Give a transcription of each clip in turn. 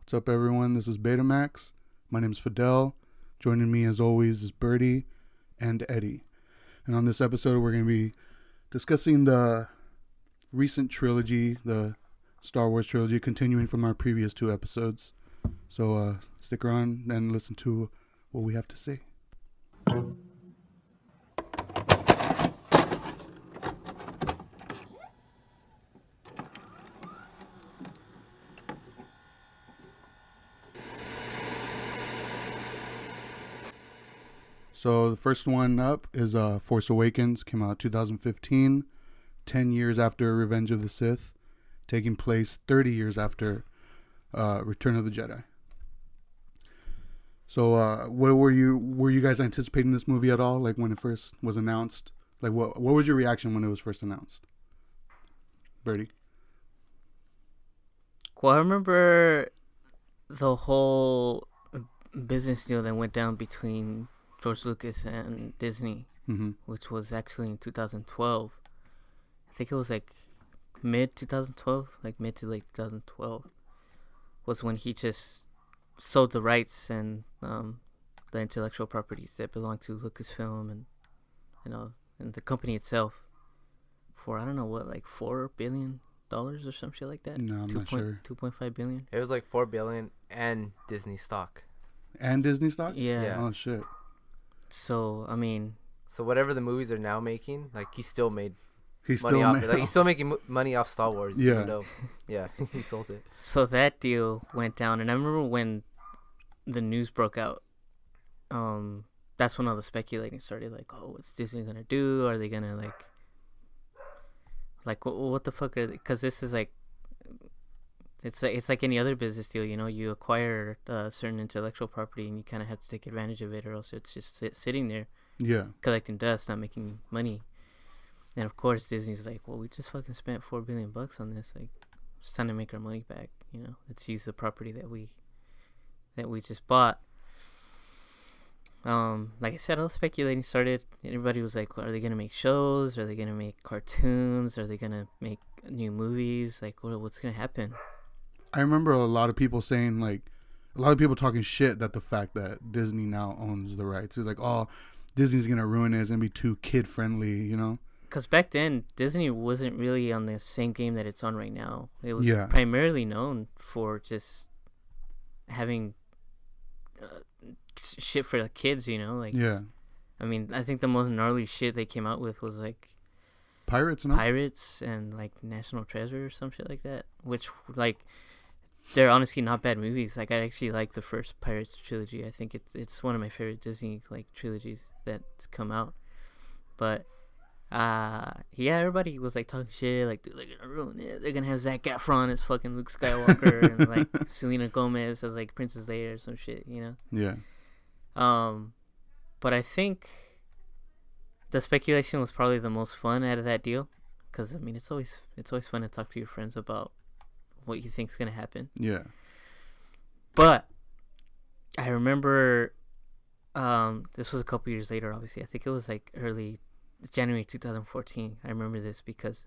What's up, everyone? This is Betamax. My name is Fidel. Joining me, as always, is Birdie and Eddie. And on this episode, we're going to be discussing the recent trilogy, the Star Wars trilogy, continuing from our previous two episodes. So stick around and listen to what we have to say. So the first one up is Force Awakens. Came out 2015, 10 years after Revenge of the Sith, taking place 30 years after Return of the Jedi. So what were you guys anticipating this movie at all? Like when it first was announced? Like what was your reaction when it was first announced? Birdie? Well, I remember the whole business deal that went down between George Lucas and Disney, which was actually in 2012. I think it was like mid 2012, like mid to late 2012, was when he just sold the rights and the intellectual properties that belonged to Lucasfilm and and the company itself for I don't know what, like $4 billion or some shit like that. No, I'm not sure. 2.5 billion. It was like $4 billion and Disney stock. And Disney stock? Yeah. Oh shit. So I mean, So whatever the movies are now making, like he still made He's money still off it. Like he's still making money off Star Wars. Yeah. Even though, yeah, he sold it. so that deal went down, and I remember when the news broke out. That's when all the speculating started. Like, oh, what's Disney gonna do? Are they gonna like what the fuck are they? Because this is like, it's like any other business deal. You acquire certain intellectual property, and you kind of have to take advantage of it, or else it's just sitting there, Yeah. collecting dust, not making money. And of course, Disney's like, well, we just fucking spent $4 billion on this. Like, it's time to make our money back. Let's use the property that we just bought. Like I said, all the speculating started. Everybody was like, are they gonna make shows? Are they gonna make cartoons? Are they gonna make new movies? Like, what's gonna happen? I remember a lot of people saying, like, a lot of people talking shit that the fact that Disney now owns the rights. It's like, oh, Disney's going to ruin it. It's going to be too kid-friendly, Because back then, Disney wasn't really on the same game that it's on right now. It was Yeah. primarily known for just having shit for the kids, Like, Yeah. I mean, I think the most gnarly shit they came out with was, like, Pirates, no? Pirates and, like, National Treasure or some shit like that. Which, like, they're honestly not bad movies. Like, I actually like the first Pirates trilogy. I think it's one of my favorite Disney, like, trilogies that's come out. But yeah, everybody was like talking shit, like, dude, they're gonna ruin it. They're gonna have Zac Efron as fucking Luke Skywalker and like Selena Gomez as like Princess Leia or some shit, Yeah. But I think the speculation was probably the most fun out of that deal, because I mean, it's always fun to talk to your friends about what you think's gonna happen. Yeah. But I remember, this was a couple years later. Obviously, I think it was like early January 2014. I remember this because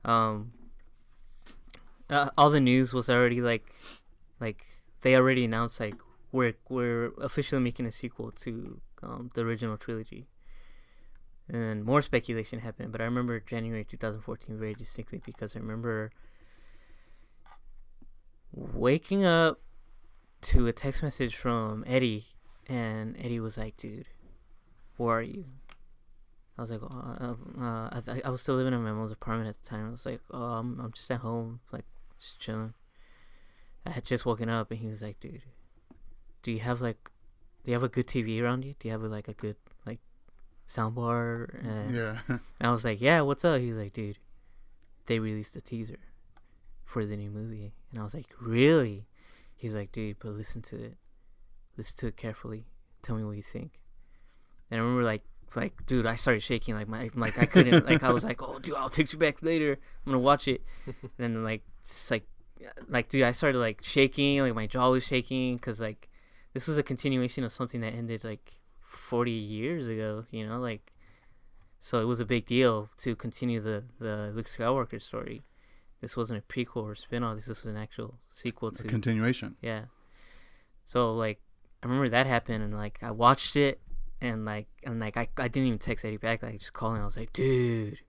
all the news was already like they already announced like we're officially making a sequel to the original trilogy, and more speculation happened. But I remember January 2014 very distinctly because I remember waking up to a text message from Eddie, and Eddie was like, dude, where are you? I was like, I was still living in my mom's apartment at the time. I was like, oh, I'm just at home, like, just chilling. I had just woken up, and he was like, dude, do you have a good TV around you? Do you have like a good like soundbar? Yeah. And I was like, yeah, what's up? He was like, dude, they released a teaser for the new movie. And I was like, really? He's like, dude, but listen to it carefully. Tell me what you think. And I remember like, dude, I started shaking. Like I couldn't. Like, I was like, oh, dude, I'll text you back later. I'm gonna watch it. And then like, just like, dude, I started like shaking. Like my jaw was shaking because like, this was a continuation of something that ended like 40 years ago. Like, so it was a big deal to continue the Luke Skywalker story. This wasn't a prequel or spin-off. This was an actual sequel to... A continuation. Yeah. So, like, I remember that happened, and, like, I watched it, and I didn't even text Eddie back. Like, I just called him. I was like, dude,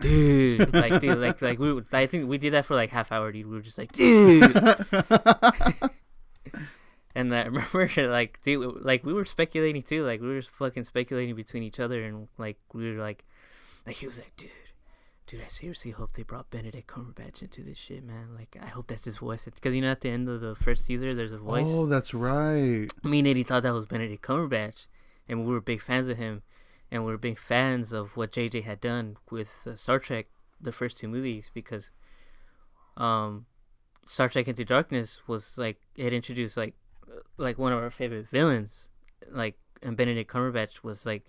like we. I think we did that for like half hour, dude. We were just like, dude. And I remember, like, dude, like we were speculating too. Like, we were fucking speculating between each other, and like we were like he was like, dude, I seriously hope they brought Benedict Cumberbatch into this shit, man. Like, I hope that's his voice. Because, you know, at the end of the first teaser, there's a voice. Oh, that's right. Me and Eddie thought that was Benedict Cumberbatch, and we were big fans of him, and we were big fans of what JJ had done with Star Trek, the first two movies, because Star Trek Into Darkness was, like, it introduced, like one of our favorite villains, like, and Benedict Cumberbatch was, like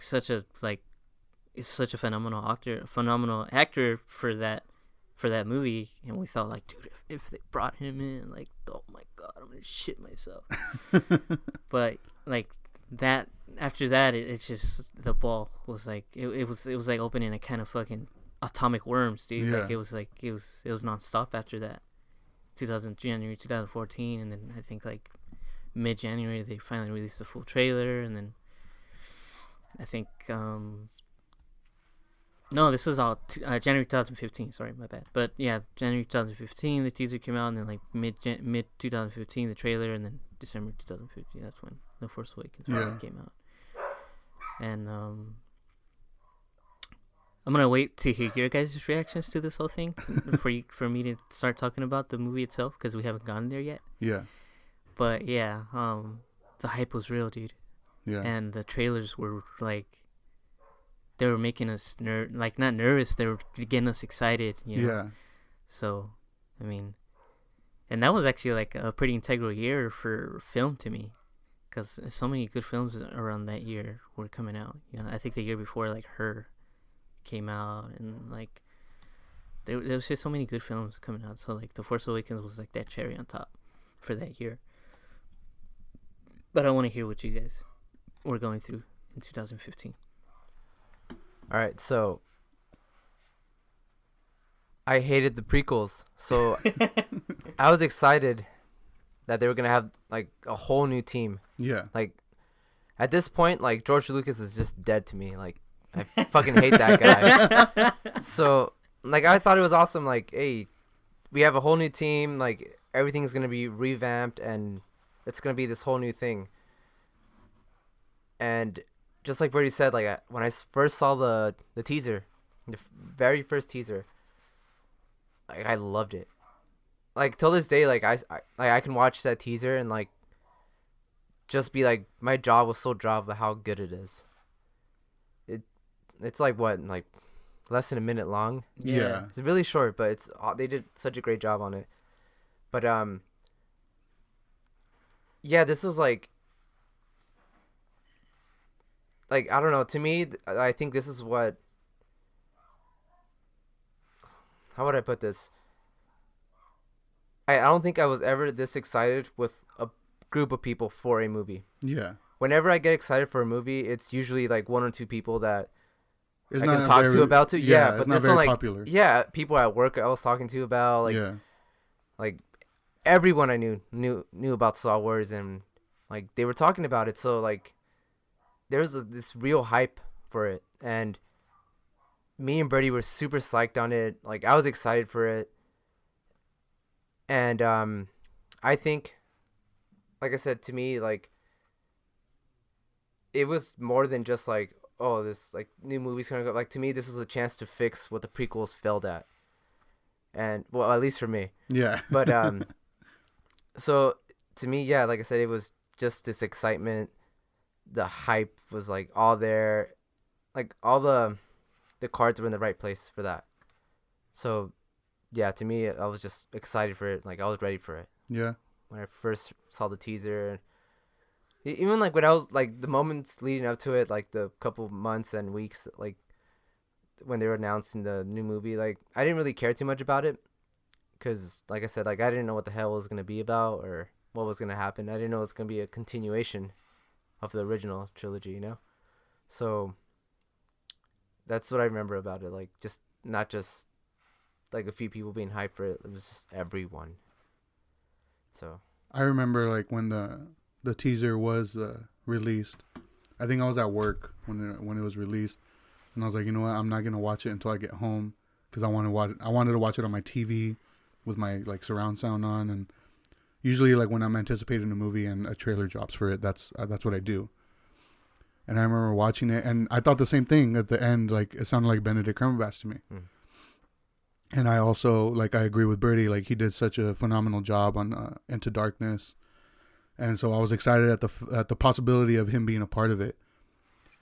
such a, like, is such a phenomenal actor for that movie, and we thought, like, dude, if they brought him in, like, oh my god, I'm gonna shit myself. But like that, after that, it's just the ball was like it was like opening a can of fucking atomic worms, dude. Yeah. Like it was nonstop after that. January 2014, and then I think like mid-January they finally released the full trailer, and then I think no, this is all January 2015. Sorry, my bad. But yeah, January 2015, the teaser came out, and then like mid 2015, the trailer, and then December 2015. That's when The Force Awakens came out. And I'm gonna wait to hear your guys' reactions to this whole thing for me to start talking about the movie itself, because we haven't gotten there yet. Yeah. But yeah, the hype was real, dude. Yeah. And the trailers were like, they were making us not nervous. They were getting us excited, you know? Yeah. So, I mean, and that was actually like a pretty integral year for film to me, because so many good films around that year were coming out. You know, I think the year before, like, Her came out, and like there was just so many good films coming out. So like The Force Awakens was like that cherry on top for that year. But I want to hear what you guys were going through in 2015. All right, so I hated the prequels, so I was excited that they were gonna have like a whole new team. Yeah. Like, at this point, like, George Lucas is just dead to me. Like, I fucking hate that guy. So, like, I thought it was awesome. Like, hey, we have a whole new team. Like, everything's gonna be revamped, and it's gonna be this whole new thing. And just like Brady said, like, when I first saw the teaser, the very first teaser, like, I loved it. Like, till this day, like, I can watch that teaser and, like, just be like, my jaw was so dropped by how good it is. It's like, what, like less than a minute long. Yeah. It's really short, but they did such a great job on it. But yeah, this was like I don't know. To me, I think this is what. How would I put this? I don't think I was ever this excited with a group of people for a movie. Yeah. Whenever I get excited for a movie, it's usually like one or two people that It's I can talk to about it. Yeah, but it's not this very one, like, popular. yeah, people at work I was talking to about, like, yeah. like everyone I knew about Star Wars, and like they were talking about it. So like there's this real hype for it, and me and Bertie were super psyched on it. Like, I was excited for it, and I think, like I said, to me, like, it was more than just like, oh, this like new movie's gonna go. Like, to me, this is a chance to fix what the prequels failed at, and well, at least for me. Yeah. But so to me, yeah, like I said, it was just this excitement. The hype was like all there, like all the cards were in the right place for that. So yeah, to me, I was just excited for it. Like, I was ready for it Yeah. when I first saw the teaser. Even like when I was like the moments leading up to it, like the couple months and weeks, like when they were announcing the new movie, like I didn't really care too much about it, because like I said, like I didn't know what the hell it was gonna be about or what was gonna happen. I didn't know it was gonna be a continuation of the original trilogy, you know. So that's what I remember about it. Like, just not just like a few people being hyped for it. It was just everyone. So I remember like when the teaser was released. I think I was at work when it was released, and I was like, you know what, I'm not gonna watch it until I get home because I wanted to watch it on my TV with my like surround sound on, and usually like when I'm anticipating a movie and a trailer drops for it, that's what I do. And I remember watching it, and I thought the same thing at the end. Like it sounded like Benedict Cumberbatch to me. And I also like I agree with Birdie. Like he did such a phenomenal job on Into Darkness. And so I was excited at the possibility of him being a part of it.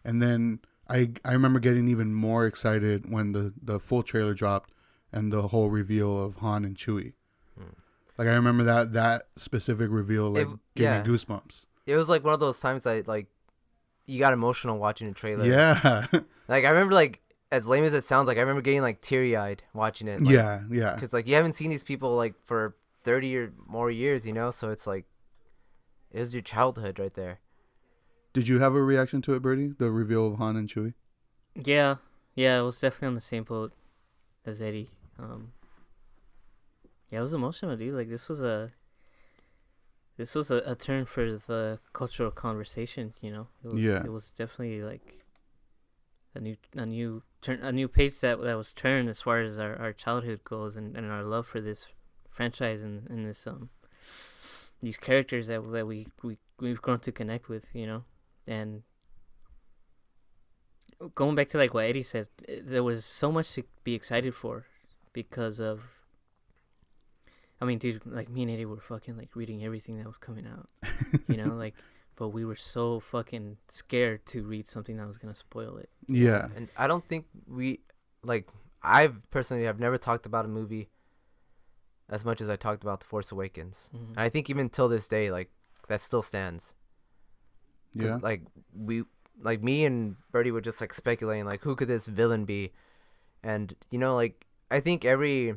And then I remember getting even more excited when the full trailer dropped and the whole reveal of Han and Chewie. Like I remember that specific reveal like gave me goosebumps. It was like one of those times you got emotional watching the trailer. Yeah. Like I remember like as lame as it sounds, like I remember getting like teary-eyed watching it. Like, yeah. Because like you haven't seen these people like for 30 or more years, you know? So it's like it was your childhood right there. Did you have a reaction to it, Birdie? The reveal of Han and Chewie? Yeah, it was definitely on the same boat as Eddie. Yeah, it was emotional, dude. Like this was a turn for the cultural conversation. You know, it was definitely like a new page that was turned as far as our childhood goes and our love for this franchise and this these characters that we've grown to connect with, you know. And going back to like what Eddie said, there was so much to be excited for because of, I mean, dude, like me and Eddie were fucking like reading everything that was coming out, you know, like, but we were so fucking scared to read something that was gonna spoil it. Yeah. And I don't think I personally have never talked about a movie as much as I talked about The Force Awakens. Mm-hmm. And I think even till this day, like that still stands. Yeah. Like me and Birdie were just like speculating, like who could this villain be? And you know, like I think every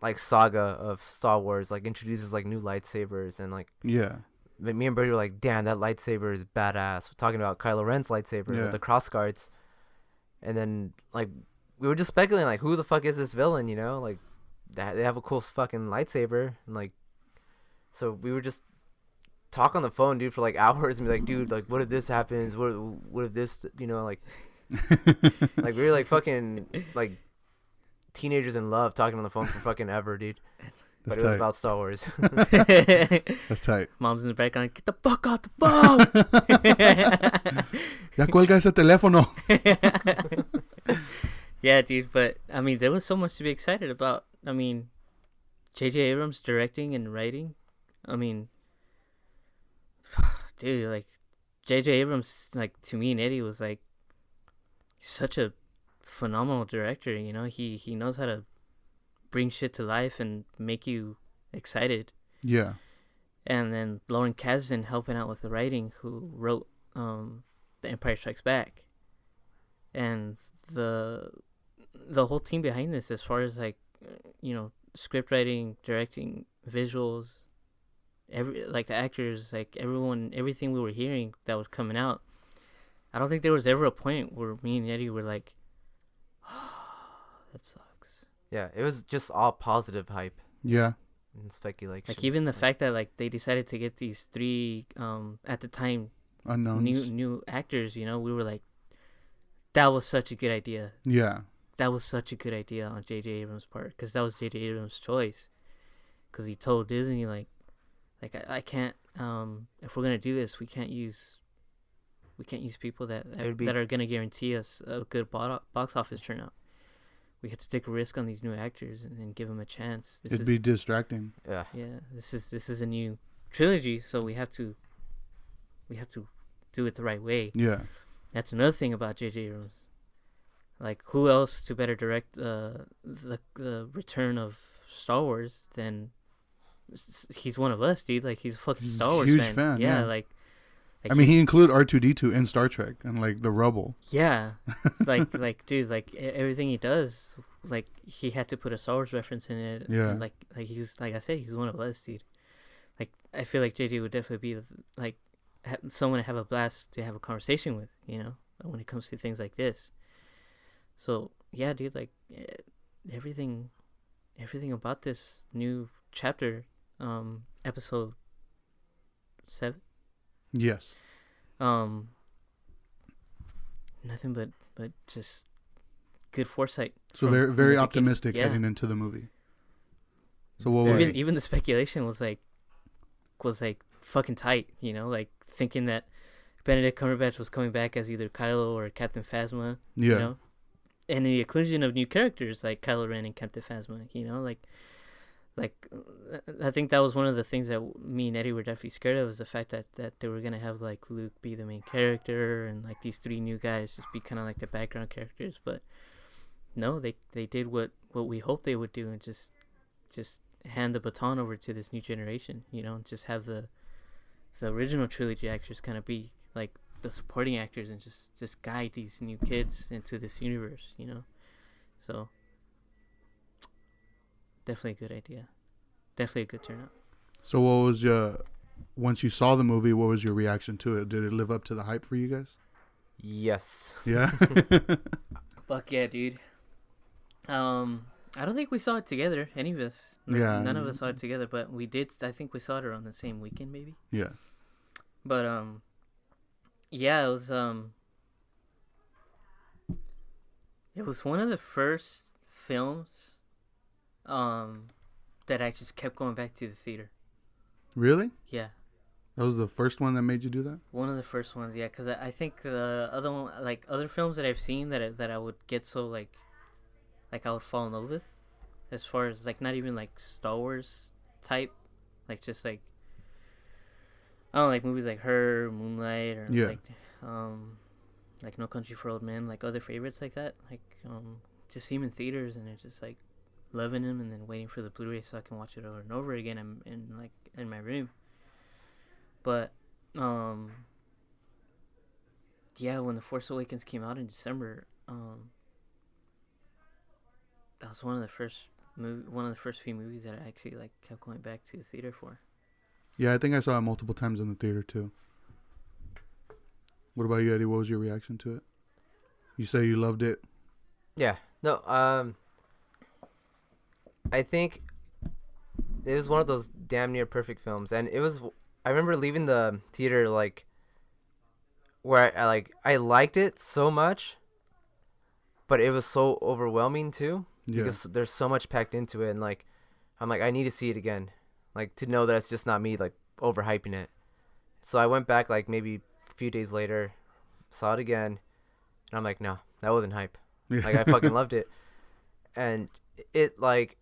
like saga of Star Wars like introduces like new lightsabers and like me and Birdie were like, damn, that lightsaber is badass. We're talking about Kylo Ren's lightsaber with the cross guards, and then like we were just speculating like who the fuck is this villain? You know, like they have a cool fucking lightsaber, and like so we were just talk on the phone, dude, for like hours and be like, dude, like what if this happens? What if this, you know, like like we were like fucking like teenagers in love talking on the phone for fucking ever, dude. But it was about Star Wars. That's tight. Mom's in the background, get the fuck out the phone. Ya cuelga ese teléfono. Yeah, dude, but I mean there was so much to be excited about. I mean, J.J. Abrams directing and writing. I mean, dude, like J.J. Abrams, like to me and Eddie was like such a phenomenal director. You know, he knows how to bring shit to life and make you excited. Yeah. And then Lauren Kasdan helping out with the writing, who wrote The Empire Strikes Back, and the whole team behind this, as far as like, you know, script writing, directing, visuals, like the actors, like everything we were hearing that was coming out. I don't think there was ever a point where me and Eddie were like, oh, that sucks. Yeah, it was just all positive hype. Yeah. And speculation. Like even the fact that like they decided to get these three at the time unknowns, new actors, you know, we were like, that was such a good idea. Yeah. That was such a good idea on J.J. Abrams' part, because that was J.J. Abrams' choice. Because he told Disney like I can't if we're gonna do this, we can't use people that are gonna guarantee us a good box office turnout. We have to take a risk on these new actors and give them a chance. It'd be distracting. Yeah. Yeah. This is a new trilogy, so we have to do it the right way. Yeah. That's another thing about J.J. Abrams. Like, who else to better direct the return of Star Wars than he's one of us, dude. Like, he's a fucking Star Wars huge fan. Yeah, yeah. like I mean, he included R2-D2 in Star Trek and like the Rebel. Yeah, like dude, like everything he does, like he had to put a Star Wars reference in it. Yeah, and like he's like I said, he's one of us, dude. Like I feel like JJ would definitely be like someone to have a blast to have a conversation with, you know, when it comes to things like this. So yeah, dude, like everything about this new chapter, episode 7. Yes. Nothing but just good foresight. So very very optimistic heading into the movie. So what was even the speculation was like fucking tight, like thinking that Benedict Cumberbatch was coming back as either Kylo or Captain Phasma, and the inclusion of new characters like Kylo Ren and Captain Phasma, like I think that was one of the things that me and Eddie were definitely scared of, is the fact that they were gonna have like Luke be the main character and like these 3 new guys just be kind of like the background characters. But no, they did what we hoped they would do, and just hand the baton over to this new generation, and just have the original trilogy actors kind of be like the supporting actors and just guide these new kids into this universe, So definitely a good idea. Definitely a good turnout. So what was once you saw the movie, what was your reaction to it? Did it live up to the hype for you guys? Yes. Yeah. Fuck yeah, dude. I don't think we saw it together, any of us. Yeah. None of us saw it together, but we did. I think we saw it around the same weekend, maybe. Yeah. But yeah, it was one of the first films that I just kept going back to the theater. Really? Yeah. That was the first one that made you do that? One of the first ones, yeah, because I think the other one, like other films that I've seen that I would get so like I would fall in love with, as far as like not even like Star Wars type, like just like I don't know, like movies like Her, Moonlight, or like No Country for Old Men, like other favorites like that, like just see him in theaters and it's just like loving him and then waiting for the Blu-ray so I can watch it over and over again in my room. But yeah, when The Force Awakens came out in December, that was one of the first few movies that I actually like kept going back to the theater for. Yeah, I think I saw it multiple times in the theater too. What about you, Eddie? What was your reaction to it? You say you loved it. Yeah. No. I think it was one of those damn near perfect films, and it was. I remember leaving the theater like where I liked it so much, but it was so overwhelming too, because there's so much packed into it, and like I'm like I need to see it again, like to know that it's just not me like overhyping it. So I went back like maybe a few days later, saw it again, and I'm like, no, that wasn't hype. Like I fucking loved it, and it like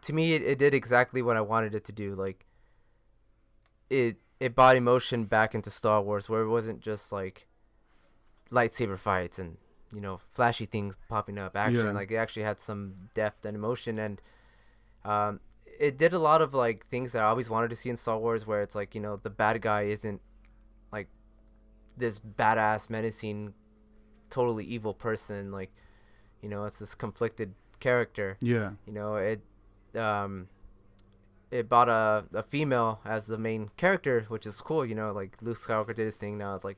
to me it did exactly what I wanted it to do. Like it brought emotion back into Star Wars, where it wasn't just like lightsaber fights and flashy things popping up, action. Like it actually had some depth and emotion, and it did a lot of like things that I always wanted to see in Star Wars, where it's like the bad guy isn't like this badass menacing totally evil person, like it's this conflicted character. It brought a female as the main character, which is cool. Like Luke Skywalker did his thing. Now it's like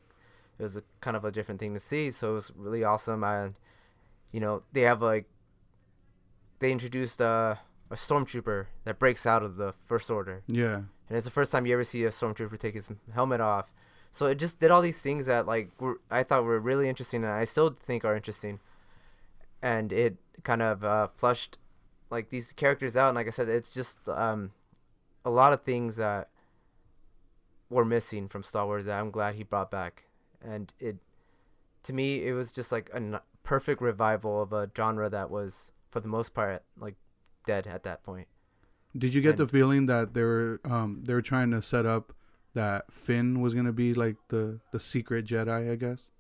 it was a kind of a different thing to see, so it was really awesome. And they have like they introduced a stormtrooper that breaks out of the First Order. And it's the first time you ever see a stormtrooper take his helmet off. So it just did all these things that like I thought were really interesting, and I still think are interesting. And it kind of flushed like these characters out, and like I said, it's just a lot of things that were missing from Star Wars that I'm glad he brought back. And to me, it was just like a perfect revival of a genre that was, for the most part, like dead at that point. Did you get the feeling that they were trying to set up that Finn was gonna be like the secret Jedi, I guess?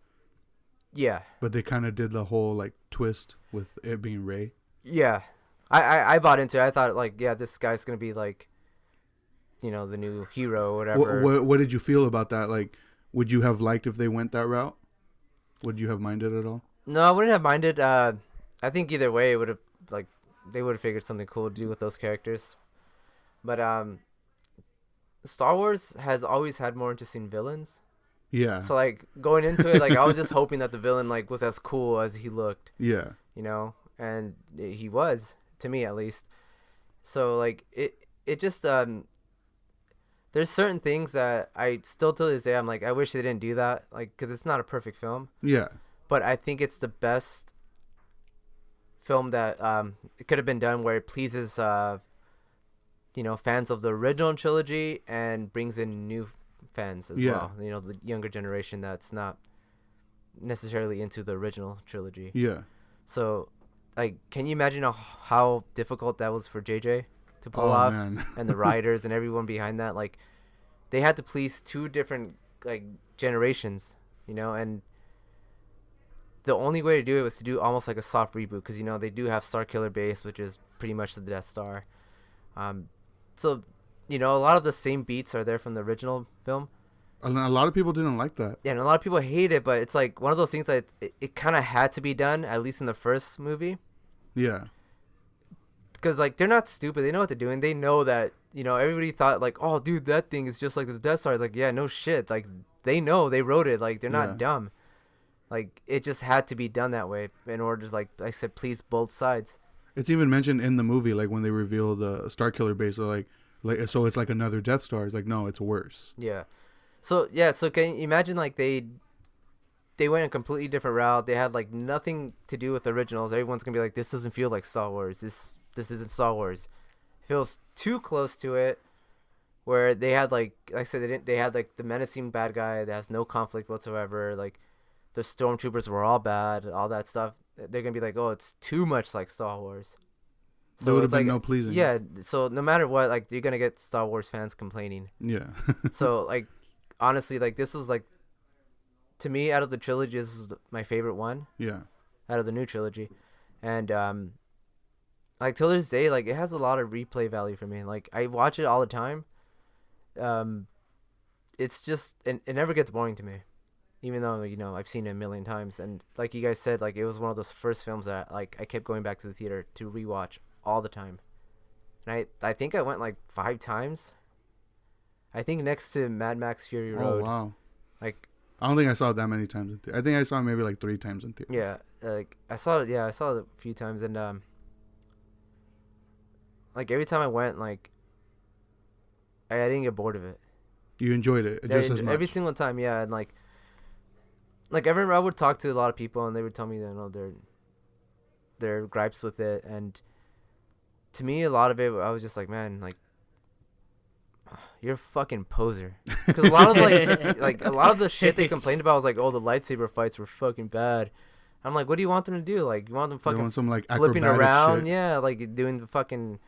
Yeah. But they kind of did the whole like twist with it being Rey. Yeah. I bought into it. I thought like, yeah, this guy's gonna be like, the new hero or whatever. What did you feel about that? Like, would you have liked if they went that route? Would you have minded at all? No, I wouldn't have minded. I think either way, it would have like they would have figured something cool to do with those characters. But StarArs has always had more interesting villains. Yeah. So like going into it, like I was just hoping that the villain like was as cool as he looked. Yeah. and he was, to me at least. So like it just there's certain things that I still to this day I'm like, I wish they didn't do that, like, because it's not a perfect film. Yeah. But I think it's the best film that it could have been done, where it pleases fans of the original trilogy and brings in new fans as well. The younger generation that's not necessarily into the original trilogy. Yeah. So, like, can you imagine how difficult that was for JJ to pull off, man. and the writers and everyone behind that? Like, they had to please two different like generations, and the only way to do it was to do almost like a soft reboot, because they do have Starkiller Base, which is pretty much the Death Star. So a lot of the same beats are there from the original film. A lot of people didn't like that. Yeah, and a lot of people hate it, but it's like one of those things that it kind of had to be done, at least in the first movie. Yeah. Because, like, they're not stupid. They know what they're doing. They know that, everybody thought, like, oh, dude, that thing is just like the Death Star. It's like, yeah, no shit. Like, they know. They wrote it. Like, they're not dumb. Like, it just had to be done that way in order to, like I said, please both sides. It's even mentioned in the movie, like, when they reveal the Starkiller Base, they're like, so it's like another Death Star. It's like, no, it's worse. Yeah. So can you imagine, like, they went a completely different route. They had, like, nothing to do with the originals. Everyone's going to be like, this doesn't feel like Star Wars. This isn't Star Wars. It feels too close to it, where they had, like I said, they had, like, the menacing bad guy that has no conflict whatsoever. Like, the stormtroopers were all bad, all that stuff. They're going to be like, oh, it's too much like Star Wars. So there would have been no pleasing. Yeah, so no matter what, like, you're going to get Star Wars fans complaining. Yeah. So, like, honestly, like, this was, like, to me, out of the trilogy, this is my favorite one. Yeah. Out of the new trilogy. And, like, till this day, like, it has a lot of replay value for me. Like, I watch it all the time. It's just, it never gets boring to me. Even though, I've seen it a million times. And like you guys said, like, it was one of those first films that, like, I kept going back to the theater to rewatch all the time. And I think I went, like, 5 times. I think next to Mad Max Fury Road. Oh, wow. Like, I don't think I saw it that many times in theater. I think I saw it maybe like 3 times in theater. Yeah, like, I saw it a few times, and like, every time I went, like, I didn't get bored of it. You enjoyed it just as much. Every single time, yeah. And like I remember I would talk to a lot of people, and they would tell me that, their gripes with it. And to me, a lot of it, I was just like, man, like, you're a fucking poser. Because a lot of like a lot of the shit they complained about was like, oh, the lightsaber fights were fucking bad. I'm like, what do you want them to do? Like, you want them fucking some, like, flipping around? shit. Yeah, like doing the fucking.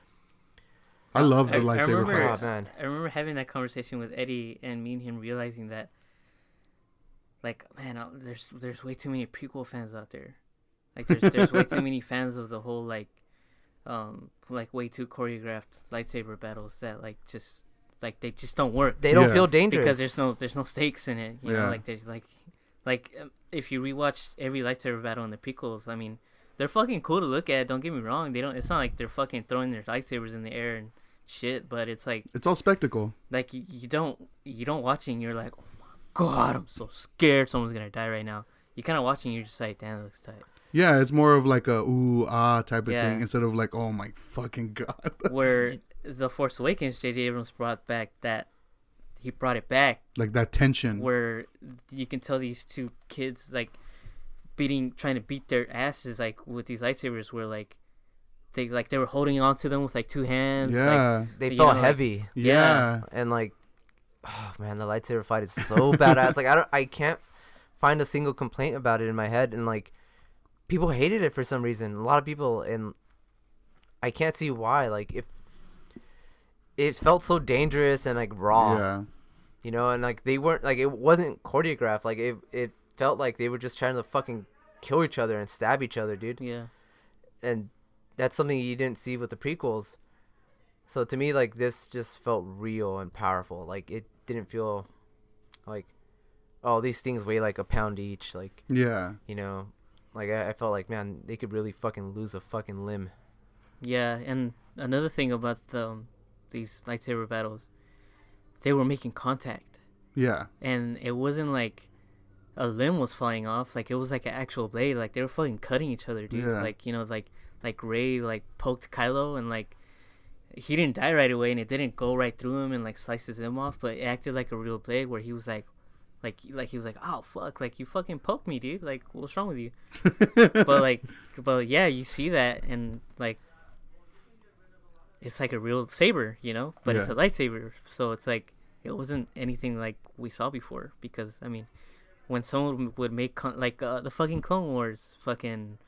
I love the lightsaber fights. Oh, man. I remember having that conversation with Eddie, and me and him realizing that, like, man, there's way too many prequel fans out there. Like, there's way too many fans of the whole, like way too choreographed lightsaber battles that, like, just, like, they just don't work. They don't feel dangerous because there's no stakes in it. You know, like, there's like if you rewatch every lightsaber battle in the prequels, I mean, they're fucking cool to look at. Don't get me wrong. It's not like they're fucking throwing their lightsabers in the air and shit, but it's like, it's all spectacle. Like, you don't watching, you're like, oh my god, I'm so scared someone's gonna die right now. You kind of watching, you're just like, damn, it looks tight. Yeah, it's more of like a ooh ah type of thing instead of like, oh my fucking god. Where The Force Awakens, J.J. Abrams brought it back, like that tension where you can tell these two kids, like, trying to beat their asses, like, with these lightsabers, where like they were holding on to them with like 2 hands. Yeah, like, they felt heavy. Like, yeah, and like, oh man, the lightsaber fight is so badass. Like, I can't find a single complaint about it in my head, and like, people hated it for some reason. A lot of people, and I can't see why. Like, if it felt so dangerous and like raw, and like they weren't, like, it wasn't choreographed. Like, it felt like they were just trying to fucking kill each other and stab each other, dude. Yeah, and that's something you didn't see with the prequels. So to me, like, this just felt real and powerful. Like, it didn't feel like, oh, these things weigh like a pound each. Like, like, I felt like, man, they could really fucking lose a fucking limb. Yeah, and another thing about these lightsaber battles, they were making contact. Yeah. And it wasn't like a limb was flying off. Like, it was like an actual blade. Like, they were fucking cutting each other, dude. Yeah. Like, like Rey like poked Kylo and like he didn't die right away and it didn't go right through him and like slices him off, but it acted like a real blade where he was like he was like, oh fuck, like you fucking poked me, dude, like what's wrong with you? but yeah, you see that and like it's like a real saber, you know, but it's a lightsaber, so it's like it wasn't anything like we saw before. Because I mean, when someone would make the fucking Clone Wars fucking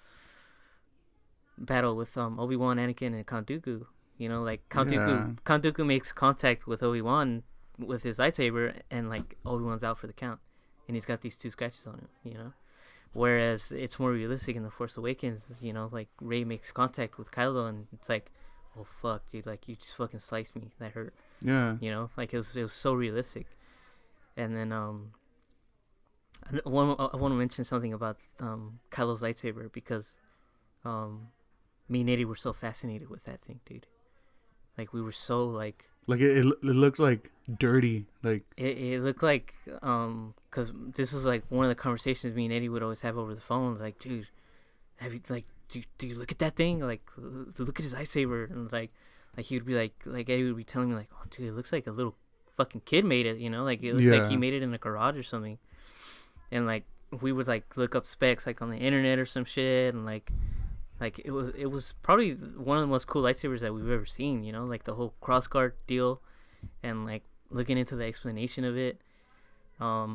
battle with Obi-Wan, Anakin, and Count Dooku, you know, like Count Dooku makes contact with Obi-Wan with his lightsaber, and like Obi-Wan's out for the count, and he's got these 2 scratches on him, you know. Whereas it's more realistic in The Force Awakens, you know, like Rey makes contact with Kylo, and it's like, oh fuck, dude, like you just fucking sliced me, that hurt. Yeah. You know, like it was so realistic. And then I want to mention something about Kylo's lightsaber, because me and Eddie were so fascinated with that thing, dude. Like we were so like it looked like dirty, like it looked like because this was like one of the conversations me and Eddie would always have over the phone. Like, dude, have you like do you look at that thing? Like, look at his lightsaber. And like he would be like Eddie would be telling me like, oh dude, it looks like a little fucking kid made it, you know, like it looks like he made it in a garage or something. And like we would like look up specs like on the internet or some shit, and like it was probably one of the most cool lightsabers that we've ever seen, you know, like the whole crossguard deal, and like looking into the explanation of it. I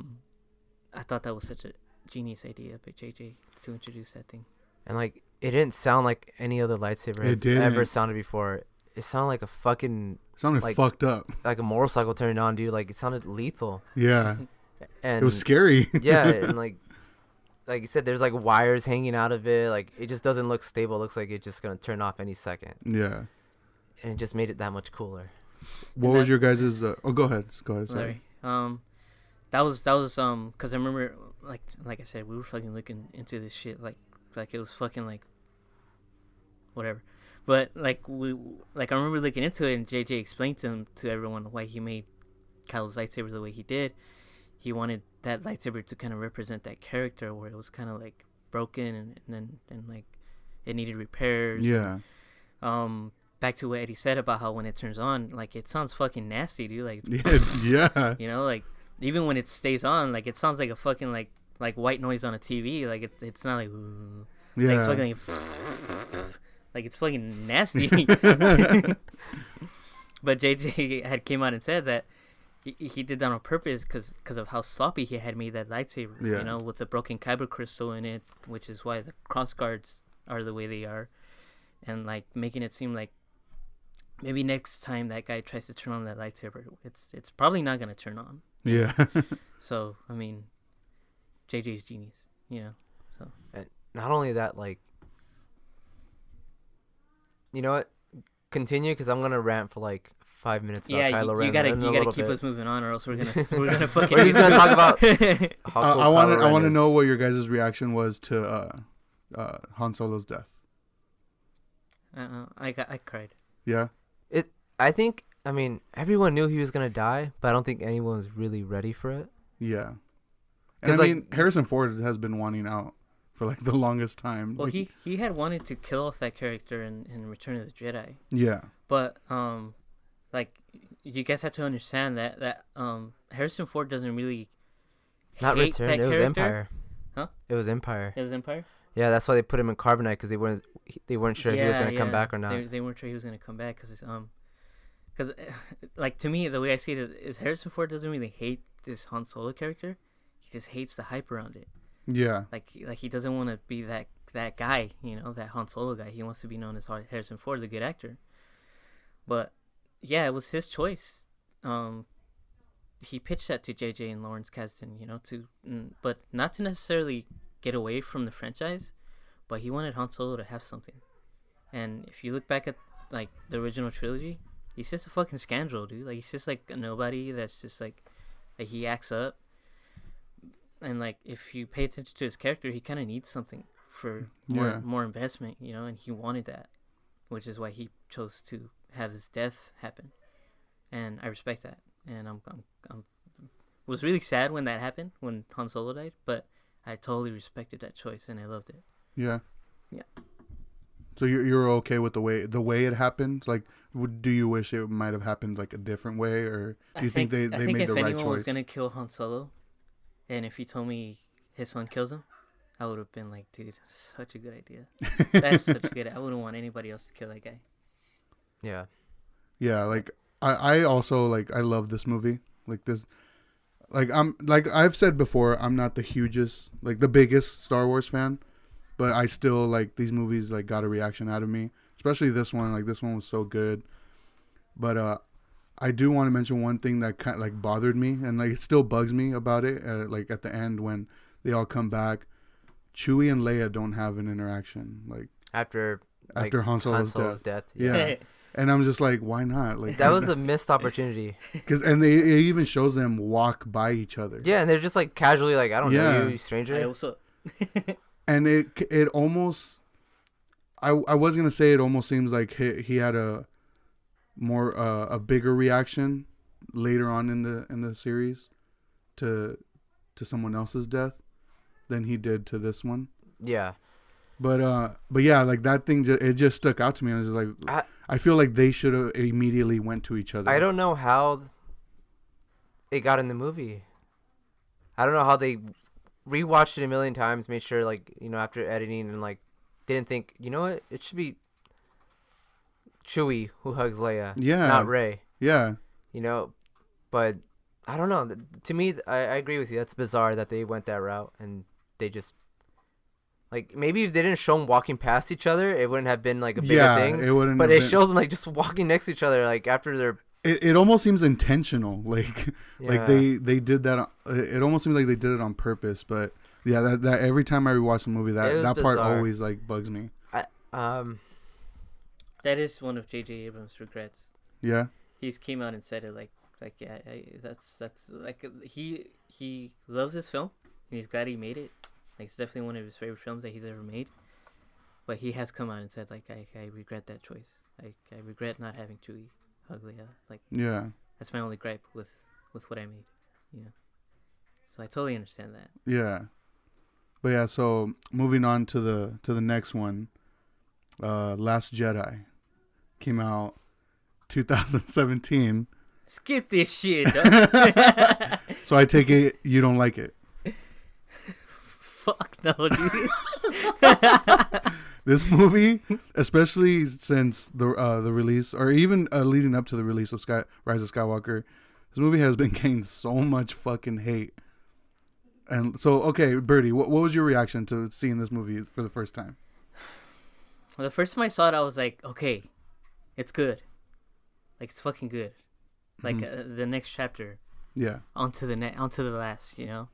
thought that was such a genius idea by JJ to introduce that thing. And like it didn't sound like any other lightsaber has ever sounded before. It sounded like a fucking fucked up, like a motorcycle turned on, dude. Like it sounded lethal. Yeah. And it was scary. Yeah, and like you said, there's like wires hanging out of it. Like it just doesn't look stable. It looks like it's just gonna turn off any second. Yeah. And it just made it that much cooler. What was your guys'? Go ahead. Sorry. That was because I remember like I said, we were fucking looking into this shit like it was fucking like whatever. But like I remember looking into it, and JJ explained to everyone why he made Kylo's lightsaber the way he did. He wanted that lightsaber to kind of represent that character, where it was kind of like broken and like it needed repairs. Yeah. Back to what Eddie said about how when it turns on, like it sounds fucking nasty, dude. Like yeah. You know, like even when it stays on, like it sounds like a fucking like white noise on a TV. Like it's not like yeah. Like it's fucking like it's fucking nasty. But JJ had came out and said that he did that on purpose because of how sloppy he had made that lightsaber. Yeah. You know, with the broken kyber crystal in it, which is why the crossguards are the way they are, and like making it seem like maybe next time that guy tries to turn on that lightsaber, it's probably not gonna turn on. Yeah. So I mean, JJ's genius, you know. So and not only that, like, you know what? Continue, because I'm gonna rant for like 5 minutes about Kylo Ren. You gotta keep us moving on, or else we're gonna fucking. He's gonna talk about. I want to know what your guys' reaction was to Han Solo's death. I cried. Yeah. I mean, everyone knew he was gonna die, but I don't think anyone was really ready for it. Yeah. And I mean, Harrison Ford has been wanting out for like the longest time. Well, he had wanted to kill off that character in Return of the Jedi. Yeah. But like you guys have to understand that Harrison Ford doesn't really not hate Return. that it was character. Empire. Huh? It was Empire. It was Empire. Yeah, that's why they put him in Carbonite, because they weren't sure if he was gonna come back or not. They weren't sure he was gonna come back because like to me the way I see it is Harrison Ford doesn't really hate this Han Solo character. He just hates the hype around it. Yeah. Like he doesn't want to be that guy, you know, that Han Solo guy. He wants to be known as Harrison Ford, the good actor. But yeah, it was his choice. He pitched that to JJ and Lawrence Kasdan, you know, but not to necessarily get away from the franchise, but he wanted Han Solo to have something. And if you look back at like the original trilogy, he's just a fucking scoundrel, dude. Like he's just like a nobody that's just like he acts up. And like if you pay attention to his character, he kind of needs something for more investment, you know, and he wanted that, which is why he chose to have his death happen. And I respect that. And I'm was really sad when that happened, when Han Solo died, but I totally respected that choice and I loved it. Yeah. Yeah. So you're okay with the way it happened? Like, do you wish it might have happened like a different way, or do you think they made the right choice? I think if anyone was gonna kill Han Solo, and if he told me his son kills him, I would have been like, dude, such a good idea. That's such a good. I wouldn't want anybody else to kill that guy. Yeah. Yeah, like I also like I love this movie. Like this, like I've said before, I'm not the hugest, like the biggest Star Wars fan, but I still like these movies. Like got a reaction out of me, especially this one. Like this one was so good. But I do want to mention one thing that kind of like bothered me, and like it still bugs me about it. Like at the end when they all come back, Chewie and Leia don't have an interaction. Like after Han Solo's death. Yeah. And I'm just like, why not? Like that was a missed opportunity. And it even shows them walk by each other. Yeah, and they're just like casually like, I don't know you, stranger. Hey, what's up? And it almost, I was gonna say it almost seems like he had a bigger reaction later on in the series to someone else's death than he did to this one. Yeah. But yeah, like that thing it just stuck out to me. I was just like, I feel like they should have immediately went to each other. I don't know how it got in the movie. I don't know how they rewatched it a million times, made sure like, you know, after editing and like didn't think, you know what, it should be Chewie who hugs Leia, not Rey. Yeah. You know, but I don't know. To me, I agree with you. That's bizarre that they went that route and they just. Like, maybe if they didn't show them walking past each other, it wouldn't have been, like, a bigger thing. It wouldn't. But it shows them, like, just walking next to each other, like, after they're... It almost seems intentional. Like, like they did that. It almost seems like they did it on purpose. But, yeah, that every time I rewatch the movie, that part always, like, bugs me. That is one of J.J. Abrams' regrets. Yeah? He's came out and said it, like yeah, that's like, he loves this film, and he's glad he made it. Like, it's definitely one of his favorite films that he's ever made. But he has come out and said, like, I regret that choice. Like, I regret not having Chewie hug Leia. Like, yeah, that's my only gripe with what I made, you know. So I totally understand that. Yeah. But yeah, so moving on to the next one, Last Jedi came out 2017. Skip this shit, dog. So I take it you don't like it. Fuck no, dude. This movie, especially since the release, or even leading up to the release of Rise of Skywalker, this movie has been getting so much fucking hate. And so, okay, Birdie, what was your reaction to seeing this movie for the first time? Well, the first time I saw it, I was like, okay, it's good. Like, it's fucking good. Like, the next chapter. Yeah. Onto the last, you know?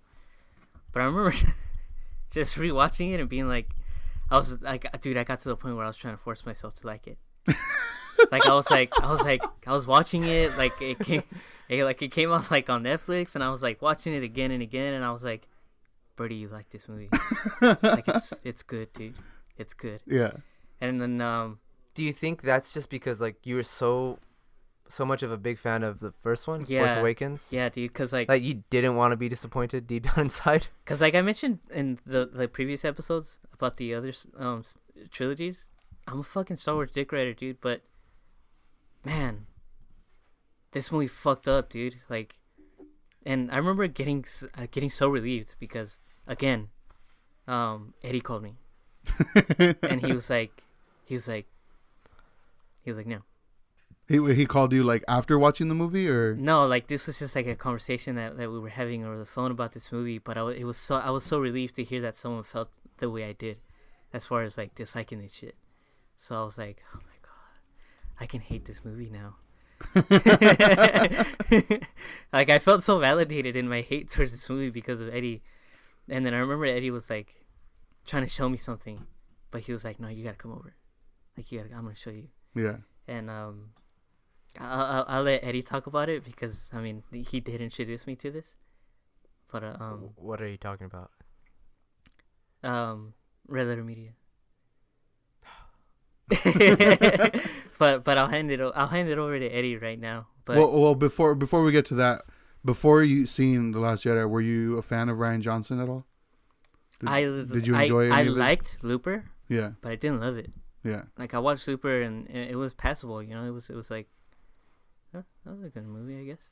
But I remember just rewatching it and being like, I was like, dude, I got to the point where I was trying to force myself to like it. Like, I was watching it, like, it came out, like, on Netflix, and I was, like, watching it again and again, and I was like, Birdie, you like this movie. Like, it's good, dude. It's good. Yeah. And then, do you think that's just because, like, you were so much of a big fan of the first one, yeah, Force Awakens? Yeah, dude, because, like you didn't want to be disappointed deep down inside? Because, like I mentioned in the previous episodes about the other trilogies, I'm a fucking Star Wars dick rider, dude, but, man, this movie fucked up, dude. Like, and I remember getting so relieved because, again, Eddie called me. And he was like, no. He called you, like, after watching the movie, or no? Like, this was just like a conversation that we were having over the phone about this movie. But I was so relieved to hear that someone felt the way I did, as far as, like, disliking this shit. So I was like, oh my god, I can hate this movie now. Like, I felt so validated in my hate towards this movie because of Eddie. And then I remember Eddie was, like, trying to show me something, but he was like, no, you gotta come over. Like, I'm gonna show you. Yeah. And I'll let Eddie talk about it because, I mean, he did introduce me to this. But what are you talking about? Red Letter Media. but I'll hand it over to Eddie right now. But well, before we get to that, before you seen The Last Jedi, were you a fan of Rian Johnson at all? Did you enjoy it? I liked Looper. Yeah. But I didn't love it. Yeah. Like I watched Super and it was passable. You know, it was like, huh, that was a good movie, I guess.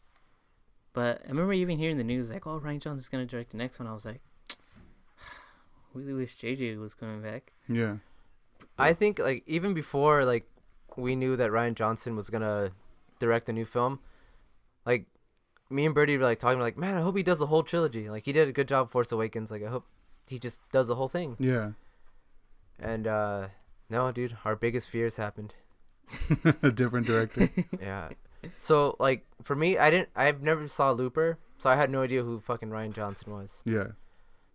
But I remember even hearing the news like, oh, Ryan Johnson's gonna direct the next one. I was like, really wish JJ was coming back. Yeah. I think like even before like we knew that Ryan Johnson was gonna direct a new film, like me and Birdie were like talking like, man, I hope he does the whole trilogy. Like he did a good job with Force Awakens. Like I hope he just does the whole thing. Yeah. And no, dude, our biggest fears happened. A different director. Yeah. So like for me, I've never saw Looper, so I had no idea who fucking Ryan Johnson was. Yeah.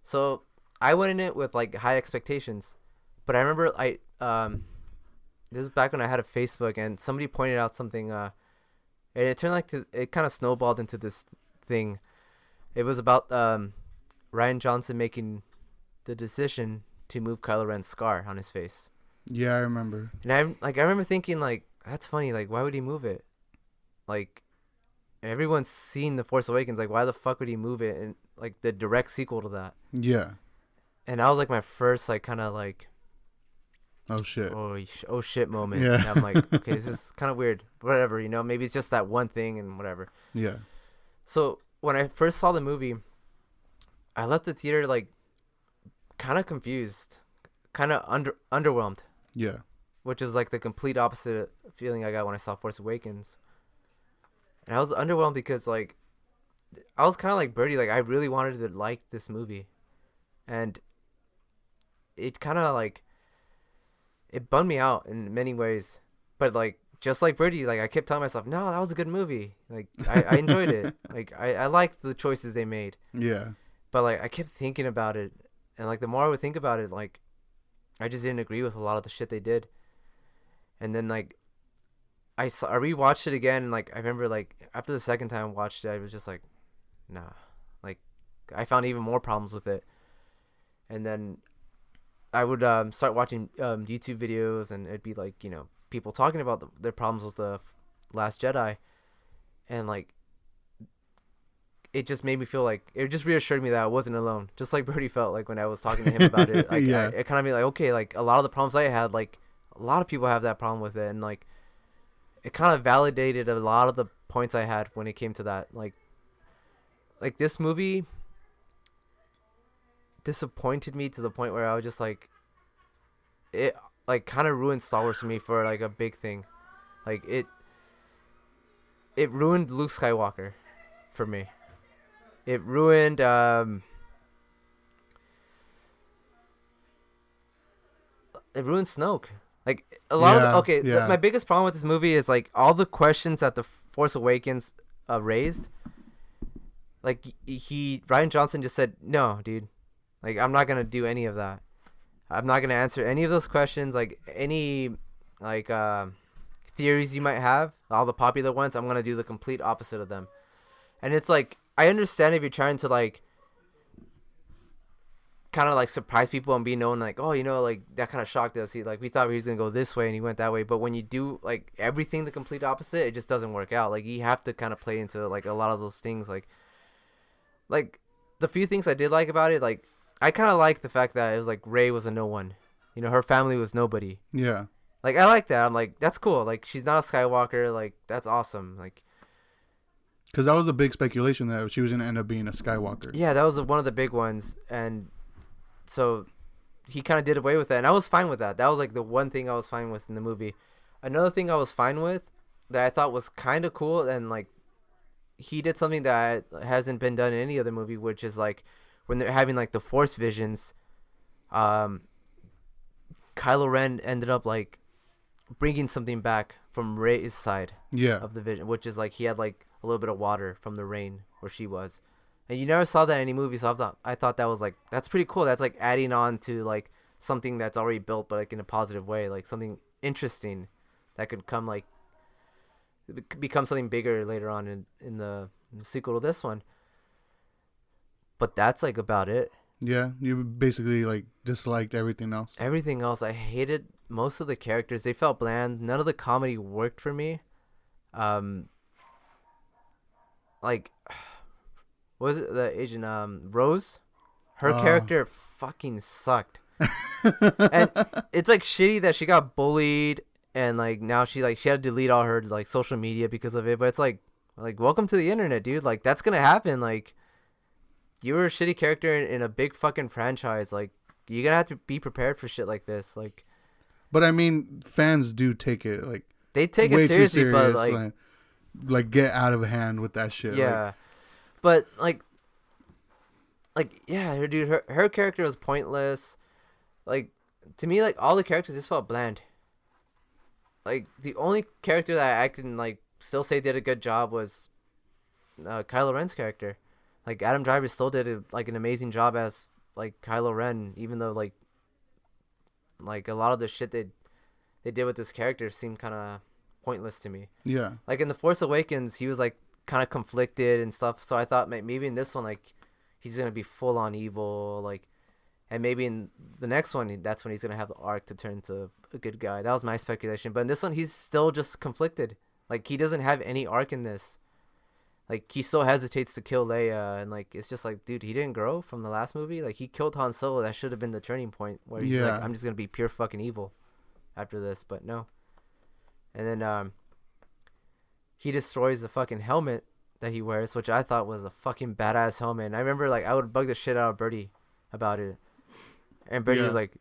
So I went in it with like high expectations, but I remember this is back when I had a Facebook and somebody pointed out something, and it turned it kind of snowballed into this thing. It was about Ryan Johnson making the decision to move Kylo Ren's scar on his face. Yeah, I remember. And I remember thinking like, that's funny. Like, why would he move it? Like, everyone's seen The Force Awakens. Like, why the fuck would he move it? And like the direct sequel to that. Yeah. And that was like my first like kind of like, Oh shit. Oh shit moment. Yeah. And I'm like, okay, this is kind of weird. Whatever, you know, maybe it's just that one thing and whatever. Yeah. So when I first saw the movie, I left the theater like kind of confused, kind of underwhelmed. Yeah. Which is like the complete opposite feeling I got when I saw Force Awakens. And I was underwhelmed because like I was kind of like Birdie, like I really wanted to like this movie, and it kind of like it bummed me out in many ways. But like just like Birdie, like I kept telling myself, no, that was a good movie. Like I enjoyed it. Like I liked the choices they made. Yeah. But like I kept thinking about it, and like the more I would think about it, like I just didn't agree with a lot of the shit they did. And then like I rewatched it again, and like I remember like after the second time I watched it, I was just like, nah. Like I found even more problems with it. And then I would start watching YouTube videos, and it'd be like, you know, people talking about their problems with the Last Jedi, and like it just made me feel like it just reassured me that I wasn't alone. Just like Birdie felt like when I was talking to him about it. Like Yeah. it kind of be like, okay, like a lot of the problems I had, like a lot of people have that problem with it, and like it kind of validated a lot of the points I had when it came to that. Like this movie disappointed me to the point where I was just like, it like kind of ruined Star Wars for me for like a big thing. Like it ruined Luke Skywalker for me. It ruined Snoke. Like a lot of my biggest problem with this movie is like all the questions that the Force Awakens raised. Like Ryan Johnson just said, no, dude. Like I'm not gonna do any of that. I'm not gonna answer any of those questions. Like any like theories you might have, all the popular ones, I'm gonna do the complete opposite of them. And it's like, I understand if you're trying to like kind of like surprise people and be known like, oh, you know, like that kind of shocked us. We thought he was gonna go this way and he went that way. But when you do like everything the complete opposite, it just doesn't work out. Like you have to kind of play into like a lot of those things. Like the few things I did like about it, like I kind of like the fact that it was like Rey was a no one. You know, her family was nobody. Yeah. Like I like that. I'm like, that's cool. Like she's not a Skywalker. Like that's awesome. Like. Because that was a big speculation that she was going to end up being a Skywalker. Yeah, that was one of the big ones. And so he kind of did away with that. And I was fine with that. That was like the one thing I was fine with in the movie. Another thing I was fine with that I thought was kind of cool, and like he did something that hasn't been done in any other movie, which is like when they're having like the Force visions, Kylo Ren ended up like bringing something back from Rey's side of the vision, which is like he had like a little bit of water from the rain where she was, and you never saw that in any movie. So I thought that was like, that's pretty cool. That's like adding on to like something that's already built, but like in a positive way, like something interesting that could come like become something bigger later on in the sequel to this one. But that's like about it. Yeah, you basically like disliked everything else. Everything else, I hated most of the characters. They felt bland. None of the comedy worked for me. Like, what was it the Asian Rose? Her character fucking sucked. And it's like shitty that she got bullied and like now she had to delete all her like social media because of it. But it's like welcome to the internet, dude. Like that's gonna happen. Like you were a shitty character in a big fucking franchise. Like you're gonna have to be prepared for shit like this. Like, but I mean, fans do take it like they take way it seriously, too but serious, like get out of hand with that shit. Yeah, but like yeah, her character was pointless. Like to me, like all the characters just felt bland. Like the only character that I can like still say did a good job was Kylo Ren's character. Like Adam Driver still did an amazing job as like Kylo Ren, even though like a lot of the shit they did with this character seemed kind of pointless to me. Yeah. Like in The Force Awakens, he was like kind of conflicted and stuff. So I thought maybe in this one, like he's gonna be full on evil, like, and maybe in the next one, that's when he's gonna have the arc to turn into a good guy. That was my speculation. But in this one, he's still just conflicted. Like he doesn't have any arc in this. Like he still hesitates to kill Leia, and like it's just like, dude, he didn't grow from the last movie. Like he killed Han Solo. That should have been the turning point where he's like, I'm just gonna be pure fucking evil after this. But no. And then he destroys the fucking helmet that he wears, which I thought was a fucking badass helmet. And I remember like I would bug the shit out of Birdie about it, and Birdie was like,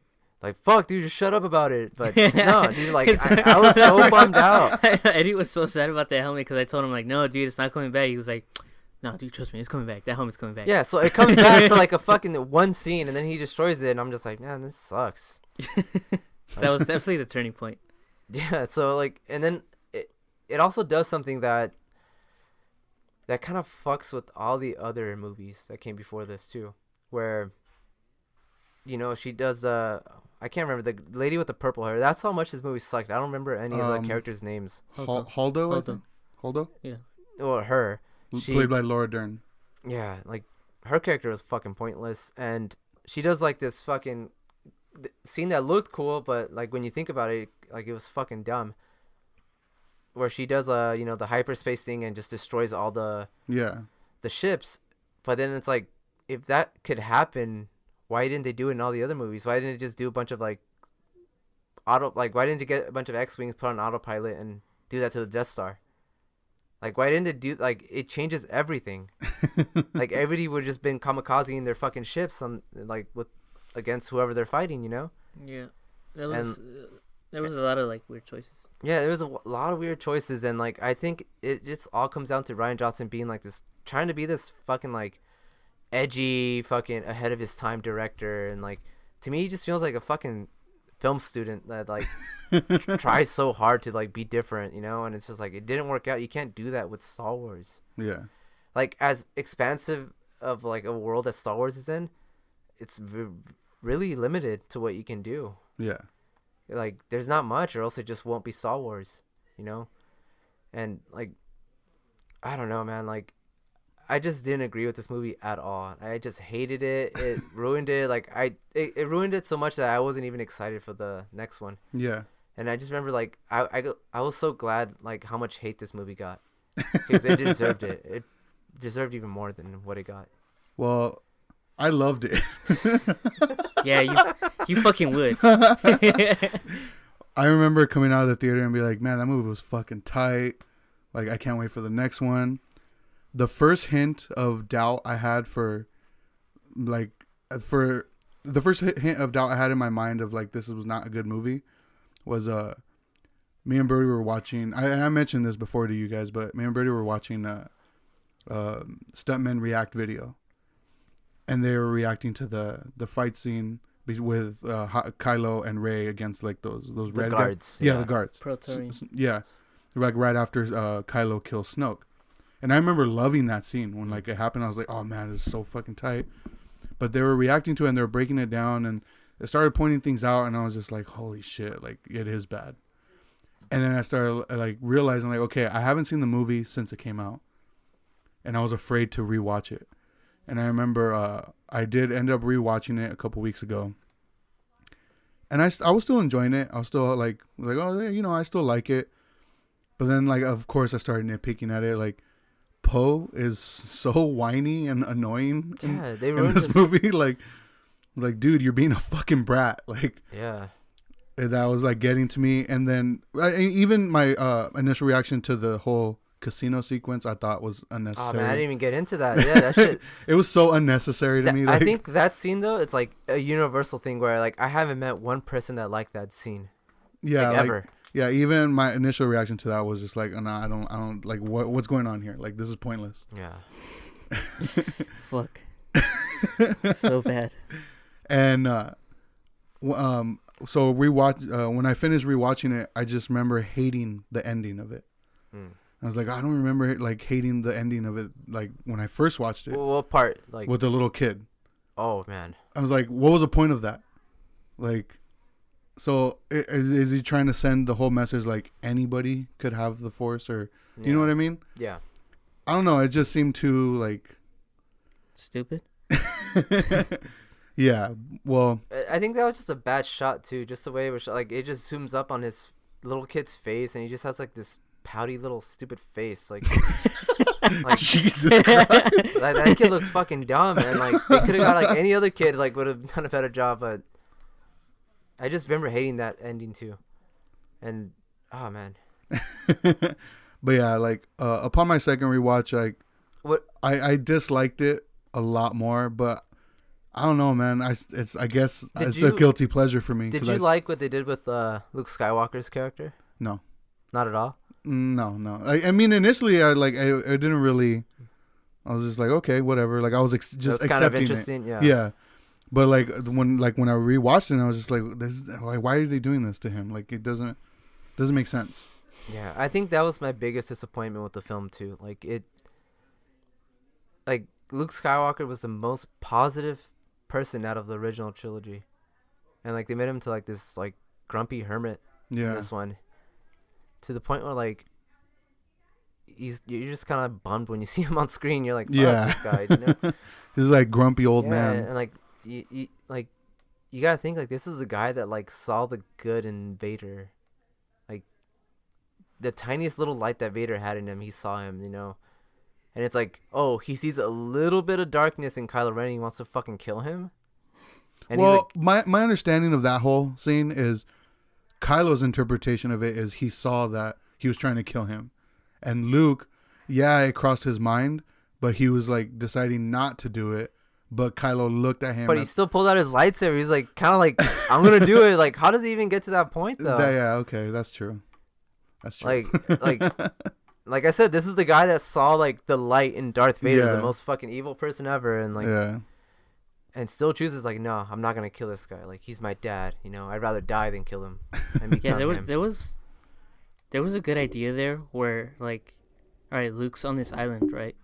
fuck, dude, just shut up about it. But no, dude, like I was so bummed out. Eddie was so sad about that helmet because I told him like, no, dude, it's not coming back. He was like, no, dude, trust me, it's coming back. That helmet's coming back. Yeah, so it comes back for like a fucking one scene, and then he destroys it, and I'm just like, man, this sucks. That was definitely the turning point. Yeah, so like, and then it also does something that kind of fucks with all the other movies that came before this too, where, you know, she does I can't remember the lady with the purple hair. That's how much this movie sucked. I don't remember any of the characters' names. Holdo, I think. Holdo? Yeah. Or her. Played by Laura Dern. Yeah, like her character was fucking pointless, and she does like this fucking scene that looked cool, but like when you think about it, like it was fucking dumb. Where she does you know, the hyperspace thing and just destroys all the ships, but then it's like, if that could happen, why didn't they do it in all the other movies? Why didn't they just do a bunch of like why didn't they get a bunch of X-Wings put on autopilot and do that to the Death Star? Like, why didn't it do, like, it changes everything. Like, everybody would have just been kamikaze in their fucking ships on, like, against whoever they're fighting, you know? Yeah. There was a lot of, like, weird choices. Yeah, there was a lot of weird choices, and, like, I think it just all comes down to Rian Johnson being, like, trying to be this fucking, like, edgy, fucking ahead of his time director, and, like, to me, he just feels like a fucking film student that, like, tries so hard to, like, be different, you know? And it's just like, it didn't work out. You can't do that with Star Wars. Yeah. Like, as expansive of, like, a world that Star Wars is in, it's really limited to what you can do. Yeah. Like, there's not much, or else it just won't be Star Wars, you know? And, like, I don't know, man. Like, I just didn't agree with this movie at all. I just hated it. It ruined it. Like, it ruined it so much that I wasn't even excited for the next one. Yeah. And I just remember, like, I was so glad, like, how much hate this movie got. Because it deserved it. It deserved even more than what it got. Well, I loved it. Yeah, you fucking would. I remember coming out of the theater and be like, man, that movie was fucking tight. Like, I can't wait for the next one. The first hint of doubt I had the first hint of doubt I had in my mind of, like, this was not a good movie was me and Birdie were watching. I mentioned this before to you guys, but me and Birdie were watching Stuntmen React video, and they were reacting to the fight scene with Kylo and Rey against, like, those red guards. Yeah, the guards. Yeah, like right after Kylo kills Snoke, and I remember loving that scene when, like, it happened. I was like, oh man, this is so fucking tight. But they were reacting to it and they were breaking it down and it started pointing things out, and I was just like, holy shit, like, it is bad. And then I started, like, realizing, like, okay, I haven't seen the movie since it came out, and I was afraid to rewatch it. And I remember I did end up rewatching it a couple weeks ago, and I was still enjoying it. I was still like, oh, you know, I still like it. But then, like, of course, I started nitpicking at it. Like, Poe is so whiny and annoying they ruined in this movie. Like, was like, dude, you're being a fucking brat. Like, Yeah. that was like getting to me. And then even my initial reaction to the whole casino sequence, I thought was unnecessary. Oh man, I didn't even get into that. Yeah, that shit. It was so unnecessary to me. Like, I think that scene though, it's like a universal thing where like I haven't met one person that liked that scene. yeah, like, ever. Yeah, even my initial reaction to that was just like, no, I don't like what's going on here. Like, this is pointless. Yeah. Fuck. So bad. And so when I finished rewatching it, I just remember hating the ending of it. I was like, I don't remember like hating the ending of it like when I first watched it. Well, what part? Like with the little kid. Oh man. I was like, what was the point of that? Like, so is he trying to send the whole message like anybody could have the Force, or you know what I mean? Yeah. I don't know. It just seemed too like stupid. Yeah. Well, I think that was just a bad shot too. Just the way it was shot. Like it just zooms up on his little kid's face, and he just has like this pouty little stupid face. Like, like Jesus Christ. Like that kid looks fucking dumb, and like they could have got like any other kid like would have done a better job. But I just remember hating that ending too, and oh man. But yeah, like upon my second rewatch, like What I disliked it a lot more, but I don't know, man. I guess it's a guilty pleasure for me. Did you like what they did with Luke Skywalker's character? No, not at all. No. I mean, initially, I didn't really. I was just like, okay, whatever. Like I was just accepting kind of interesting, it. Yeah. But like when I rewatched it, I was just like, why are they doing this to him? Like it doesn't make sense. Yeah, I think that was my biggest disappointment with the film too. Like Luke Skywalker was the most positive person out of the original trilogy, and like they made him to like this like grumpy hermit in this one, to the point where like you're just kind of bummed when you see him on screen. You're like, fuck this guy, you know? He's like grumpy old man, and like you gotta think like this is a guy that like saw the good in Vader, like the tiniest little light that Vader had in him, he saw him, you know. And it's like, oh, he sees a little bit of darkness in Kylo Ren and he wants to fucking kill him. And well, he's like, my understanding of that whole scene is Kylo's interpretation of it is he saw that he was trying to kill him. And Luke, yeah, it crossed his mind, but he was like deciding not to do it. But Kylo looked at him. But he still pulled out his lightsaber. He's like, kind of like, I'm going to do it. Like, how does he even get to that point, though? Yeah, okay, that's true. That's true. Like I said, this is the guy that saw like the light in Darth Vader, the most fucking evil person ever, and like, and still chooses like, no, I'm not gonna kill this guy. Like he's my dad, you know. I'd rather die than kill him. And yeah, there was a good idea there where like, all right, Luke's on this island, right,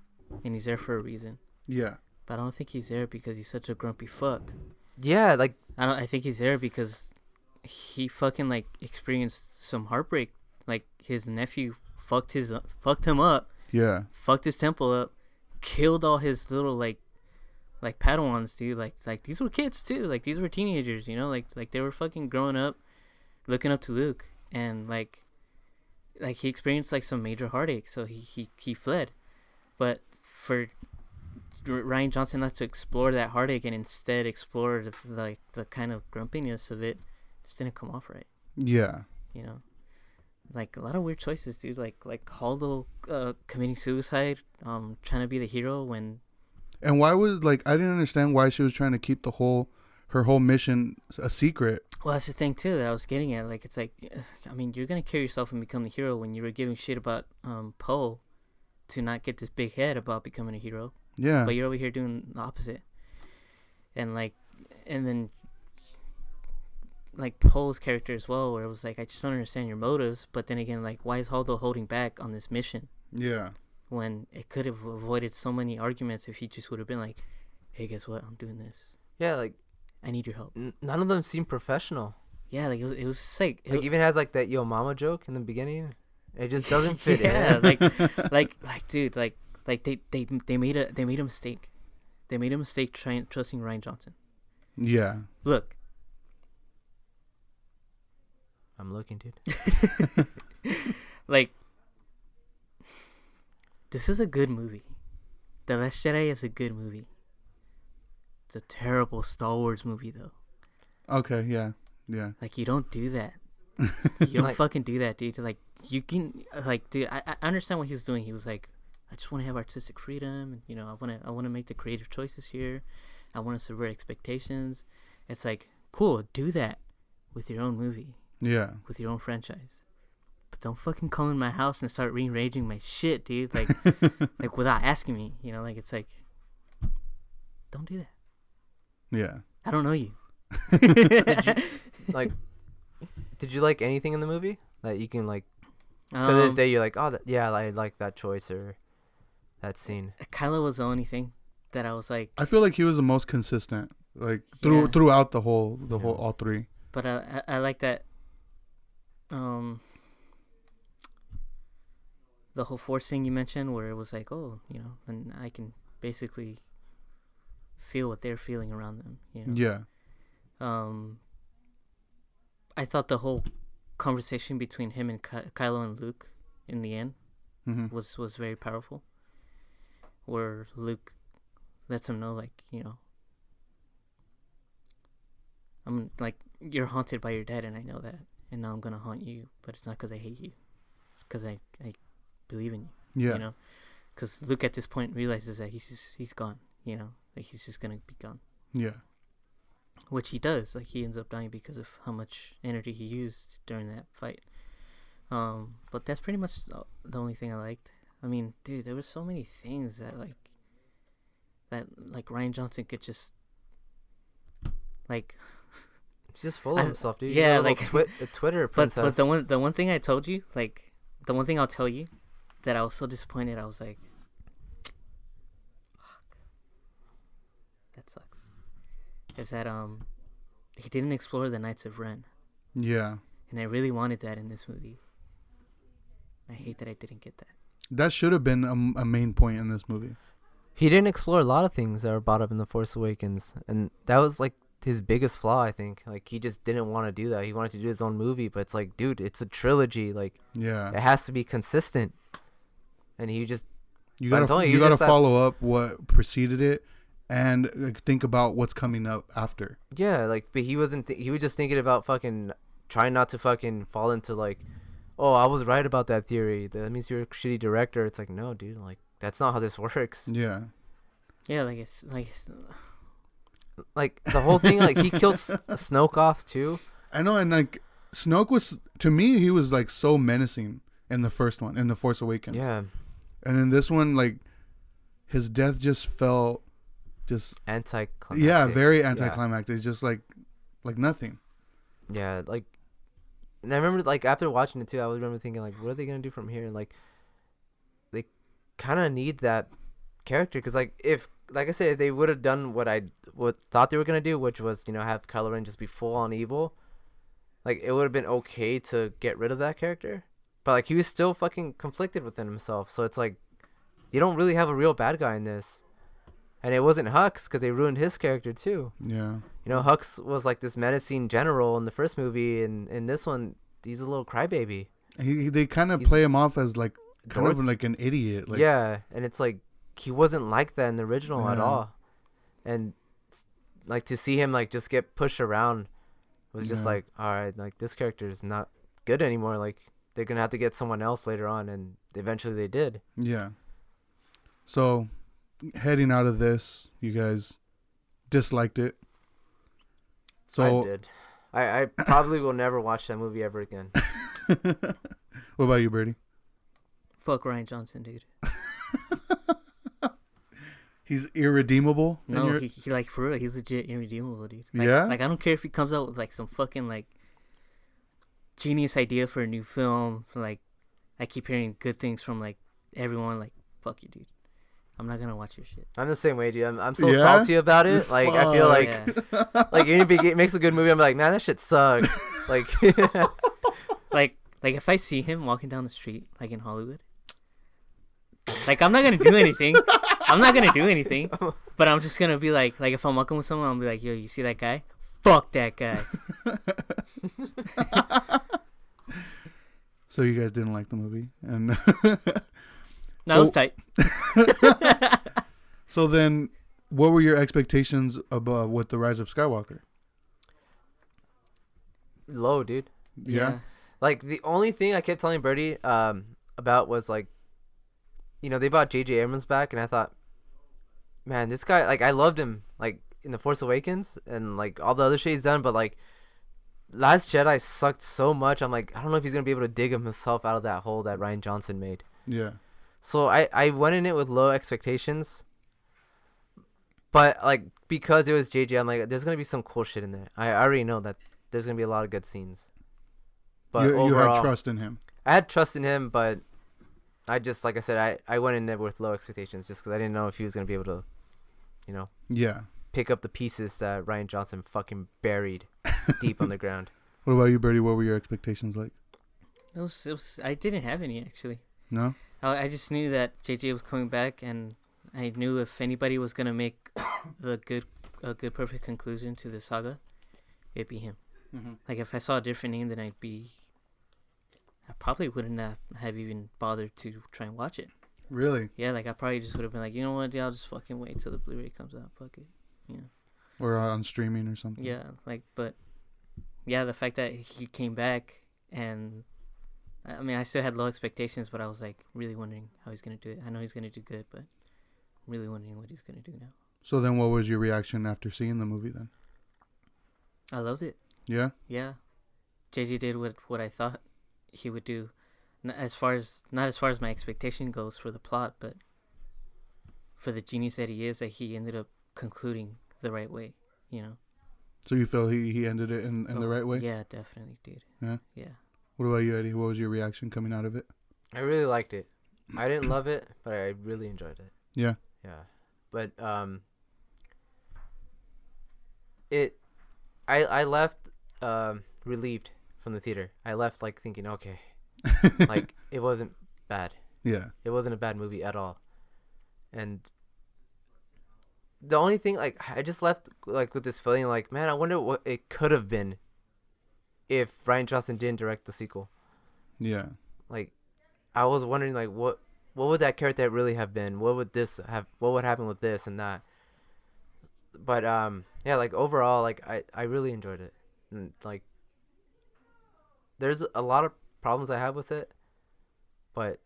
and he's there for a reason. Yeah. But I don't think he's there because he's such a grumpy fuck. Yeah, like I think he's there because he fucking like experienced some heartbreak. Like his nephew fucked him up. Yeah. Fucked his temple up. Killed all his little like Padawans, dude. Like these were kids too. Like these were teenagers, you know. Like they were fucking growing up, looking up to Luke, and like he experienced like some major heartache, so he fled. But for Rian Johnson not to explore that heartache and instead explore the kind of grumpiness of it, just didn't come off right. Yeah. You know. Like a lot of weird choices, dude. Like Holdo committing suicide, trying to be the hero when. And why was I didn't understand why she was trying to keep her whole mission a secret. Well, that's the thing too that I was getting at. Like it's like, I mean, you're gonna kill yourself and become the hero when you were giving shit about Poe to not get this big head about becoming a hero. Yeah. But you're over here doing the opposite, and then. Like Poe's character as well, where it was like, I just don't understand your motives, but then again, like, why is Holdo holding back on this mission? Yeah. When it could have avoided so many arguments if he just would have been like, hey, guess what? I'm doing this. Yeah, like, I need your help. None of them seem professional. Yeah, like, it was sick. Like, even has, like, that yo mama joke in the beginning. It just doesn't fit yeah, in. like, dude, like they made a mistake. They made a mistake trusting Rian Johnson. Yeah. Look. I'm looking, dude. Like, this is a good movie. The Last Jedi is a good movie. It's a terrible Star Wars movie, though. Okay, yeah. Like, you don't do that. You don't Like- fucking do that, dude. Like, you can, like, dude, I understand what he was doing. He was like, I just want to have artistic freedom, and, you know, I want to make the creative choices here. I want to subvert expectations. It's like, cool, do that with your own movie, Yeah. with your own franchise. But don't fucking come in my house and start rearranging my shit, dude. Like, like without asking me, you know, like, it's like, don't do that. Yeah. I don't know you. Like, did you like anything in the movie that you can like to this day you're like, oh yeah, I like that choice or that scene? Kylo was the only thing that I was like, I feel like he was the most consistent, like Yeah. throughout the whole Yeah. all three. but I like that. The whole Force thing you mentioned, where it was like, oh, you know, and I can basically feel what they're feeling around them. You know? Yeah. I thought the whole conversation between him and Kylo and Luke in the end Mm-hmm. was very powerful. Where Luke lets him know, like, you know, I'm like, you're haunted by your dad, and I know that, and now I'm gonna haunt you, but it's not because I hate you, it's because I believe in you. Yeah. You know, because Luke at this point realizes that he's gone. You know, like he's just gonna be gone. Yeah. Which he does. Like, he ends up dying because of how much energy he used during that fight. But that's pretty much the only thing I liked. I mean, dude, there were so many things that Rian Johnson could just, like, He's just full of himself, dude. yeah, He's a little like- a Twitter but princess. the one thing I told you, like, the one thing I'll tell you that I was so disappointed, I was like, fuck, that sucks, is that he didn't explore the Knights of Ren, Yeah. and I really wanted that in this movie. I hate that I didn't get that. That should have been a main point in this movie. He didn't explore a lot of things that were brought up in The Force Awakens, and that was like his biggest flaw, I think. Like, he just didn't want to do that. He wanted to do his own movie, but it's like, dude, it's a trilogy. Like, Yeah. it has to be consistent. And he just You I'm gotta telling you, you you gotta just have- follow up what preceded it, and like, think about what's coming up after. yeah, like, but he wasn't. He was just thinking about fucking trying not to fucking fall into like, oh, I was right about that theory. That means you're a shitty director. It's like, no, dude, like that's not how this works. Yeah. Yeah, like it's Like the whole thing, like he killed Snoke off too. I know, and like Snoke was, to me, he was like so menacing in the first one, in The Force Awakens. Yeah, And in this one, like his death just felt just anticlimactic. yeah, very anticlimactic. It's just like nothing. Yeah, like, and I remember like after watching it too, I was remember thinking like, what are they gonna do from here? And like, they kind of need that character because like if, like I said, if they would have done what I thought they were gonna do, which was, you know, have Kylo Ren just be full on evil, like it would have been okay to get rid of that character. But like he was still fucking conflicted within himself, so it's like you don't really have a real bad guy in this. And it wasn't Hux because they ruined his character too. Yeah. You know, Hux was like this menacing general in the first movie, and in this one, he's a little crybaby. They kind of He's play him off as like kind Dork. of like an idiot. Like, Yeah, and it's like he wasn't like that in the original at Yeah. all. And like to see him like just get pushed around was just Yeah. like, all right, like this character is not good anymore. Like they're gonna have to get someone else later on, and eventually they did. Yeah. So, heading out of this, you guys disliked it. So, I did. I probably will never watch that movie ever again. what about you, Birdie? fuck Rian Johnson, dude. He's irredeemable. in No, your- he like for real, he's legit irredeemable, dude. Like, Yeah? Like I don't care if he comes out with like some fucking like genius idea for a new film. Like I keep hearing good things from like everyone. Like fuck you, dude. I'm not gonna watch your shit. I'm the same way, dude. I'm so Yeah? salty about it. Like I feel like Yeah. like even if it makes a good movie, I'm like, man, that shit sucked. Like like if I see him walking down the street like in Hollywood, like I'm not gonna do anything. I'm not gonna do anything. But I'm just gonna be like if I'm walking with someone, I'll be like, yo, you see that guy? Fuck that guy. So you guys didn't like the movie, and No, it was tight. so then, what were your expectations about with the Rise of Skywalker? Low, dude. Yeah. Like the only thing I kept telling Birdie about was like, they brought J.J. Abrams back, and I thought, man, this guy, like, I loved him, like, in The Force Awakens and like all the other shit he's done, but like Last Jedi sucked so much. I'm like, I don't know if he's gonna be able to dig himself out of that hole that Rian Johnson made. Yeah. So I went in it with low expectations, but like because it was JJ, I'm like, there's gonna be some cool shit in there. I already know that there's gonna be a lot of good scenes. But you overall, had trust in him. I had trust in him, but I just, like I said, I went in there with low expectations just because I didn't know if he was gonna be able to, Yeah. pick up the pieces that Rian Johnson fucking buried deep on the ground. What about you, Birdie? What were your expectations like? I didn't have any, actually. No? I just knew that JJ was coming back, and I knew if anybody was gonna make a good perfect conclusion to the saga, it'd be him. Mm-hmm. Like if I saw a different name, then I probably wouldn't have even bothered to try and watch it. Really? Yeah, like I probably just would have been like, you know what, I'll just fucking wait till the Blu-ray comes out. Fuck it, Or on streaming or something? Yeah, but yeah, the fact that he came back, and I mean, I still had low expectations, but I was like really wondering how he's gonna do it. I know he's gonna do good, but really wondering what he's gonna do now. So then, what was your reaction after seeing the movie then? I loved it. Yeah. Yeah, JJ did what I thought he would do. Not as far as my expectation goes for the plot, but for the genius that he is, that he ended up concluding the right way. So you feel he ended it in the right way? Yeah, definitely, dude. Yeah. Yeah. What about you, Eddie? What was your reaction coming out of it? I really liked it. I didn't love it, but I really enjoyed it. Yeah. Yeah. But I left relieved from the theater. I left like thinking, okay, like it wasn't bad. Yeah. It wasn't a bad movie at all. And the only thing, like, I just left like with this feeling like, man, I wonder what it could have been if Rian Johnson didn't direct the sequel. Yeah. Like, I was wondering, like, what would that character really have been? What would happen with this and that? But yeah, like overall, like I really enjoyed it. And like, there's a lot of problems I have with it, but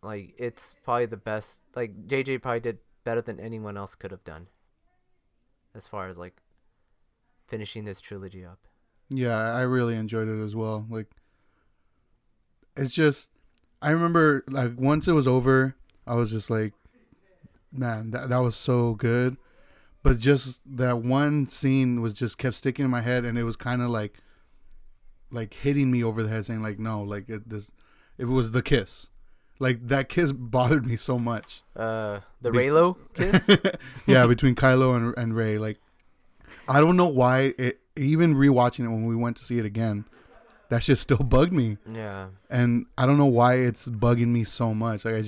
like it's probably the best. Like JJ probably did better than anyone else could have done, as far as like finishing this trilogy up. Yeah, I really enjoyed it as well. Like, it's just, I remember like once it was over, I was just like, man, that was so good. But just that one scene was just kept sticking in my head, and it was kind of like hitting me over the head, saying like, no, like it was the kiss. Like that kiss bothered me so much. The Reylo kiss? Yeah, between Kylo and Rey. Like, I don't know why even rewatching it when we went to see it again, that shit still bugged me. Yeah. And I don't know why it's bugging me so much. Like I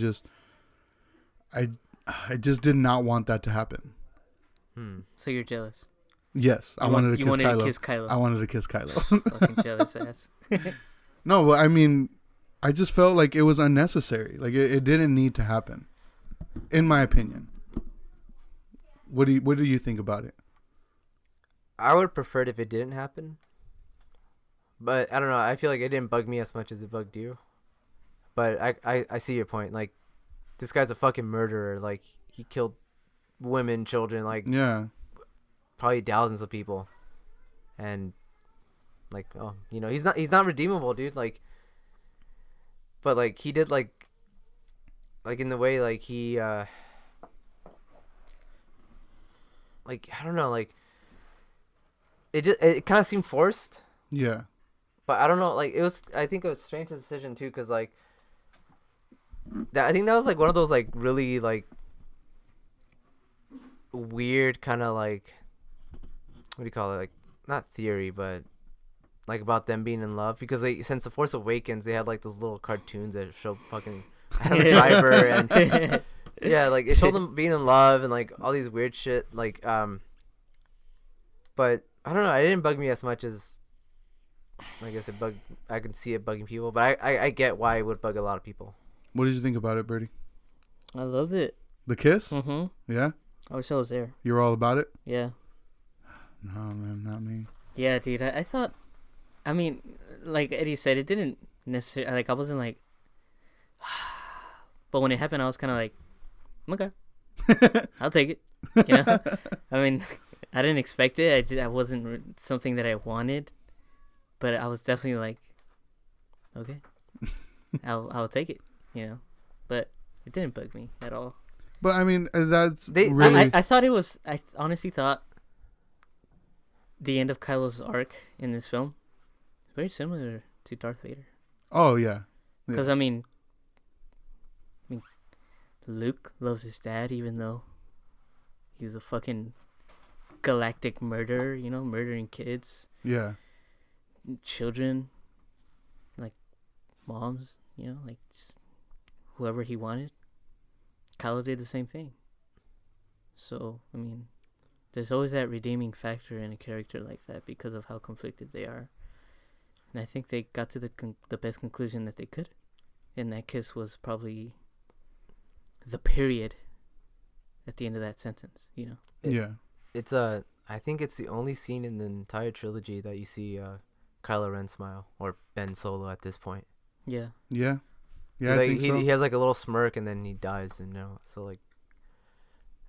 just did not want that to happen. So you're jealous? Yes, I wanted to kiss Kylo. I wanted to kiss Kylo. Fucking jealous ass. No, but I mean, I just felt like it was unnecessary. Like it didn't need to happen, in my opinion. What do you think about it? I would prefer it if it didn't happen. But I don't know. I feel like it didn't bug me as much as it bugged you. But I see your point. Like, this guy's a fucking murderer. Like, he killed women, children, like, yeah, probably thousands of people. And like, oh, he's not redeemable, dude. Like, but like he did like in the way like he like, I don't know, like it kind of seemed forced. Yeah. But I don't know, like I think it was a strange decision too, cause like I think that was like one of those like really like weird kind of like, what do you call it, like not theory, but like about them being in love, because like since The Force Awakens they had like those little cartoons that show fucking Adam Driver and yeah, like it showed them being in love and like all these weird shit, like but I don't know, it didn't bug me as much as I guess I can see it bugging people, but I get why it would bug a lot of people. What did you think about it, Birdie? I loved it. The kiss? Mm-hmm. Yeah? I wish I was there. You're all about it? Yeah. No, man, not me. Yeah, dude. I thought. I mean, like Eddie said, it didn't necessarily. Like, I wasn't like. But when it happened, I was kind of like, okay, I'll take it. You know. I mean, I didn't expect it. I wasn't something that I wanted, but I was definitely like, okay, I'll take it. You know, but it didn't bug me at all. But I mean, that's really. I thought it was. I honestly thought the end of Kylo's arc in this film is very similar to Darth Vader. Oh yeah. Because I mean, Luke loves his dad, even though he was a fucking galactic murderer. You know, murdering kids, Yeah. children, like moms. You know, like just whoever he wanted. Kylo did the same thing. So, I mean, there's always that redeeming factor in a character like that because of how conflicted they are. And I think they got to the best conclusion that they could. And that kiss was probably the period at the end of that sentence, you know? Yeah. It's I think it's the only scene in the entire trilogy that you see Kylo Ren smile, or Ben Solo at this point. Yeah. Yeah. Yeah, I like, think so. He has like a little smirk and then he dies, and so like,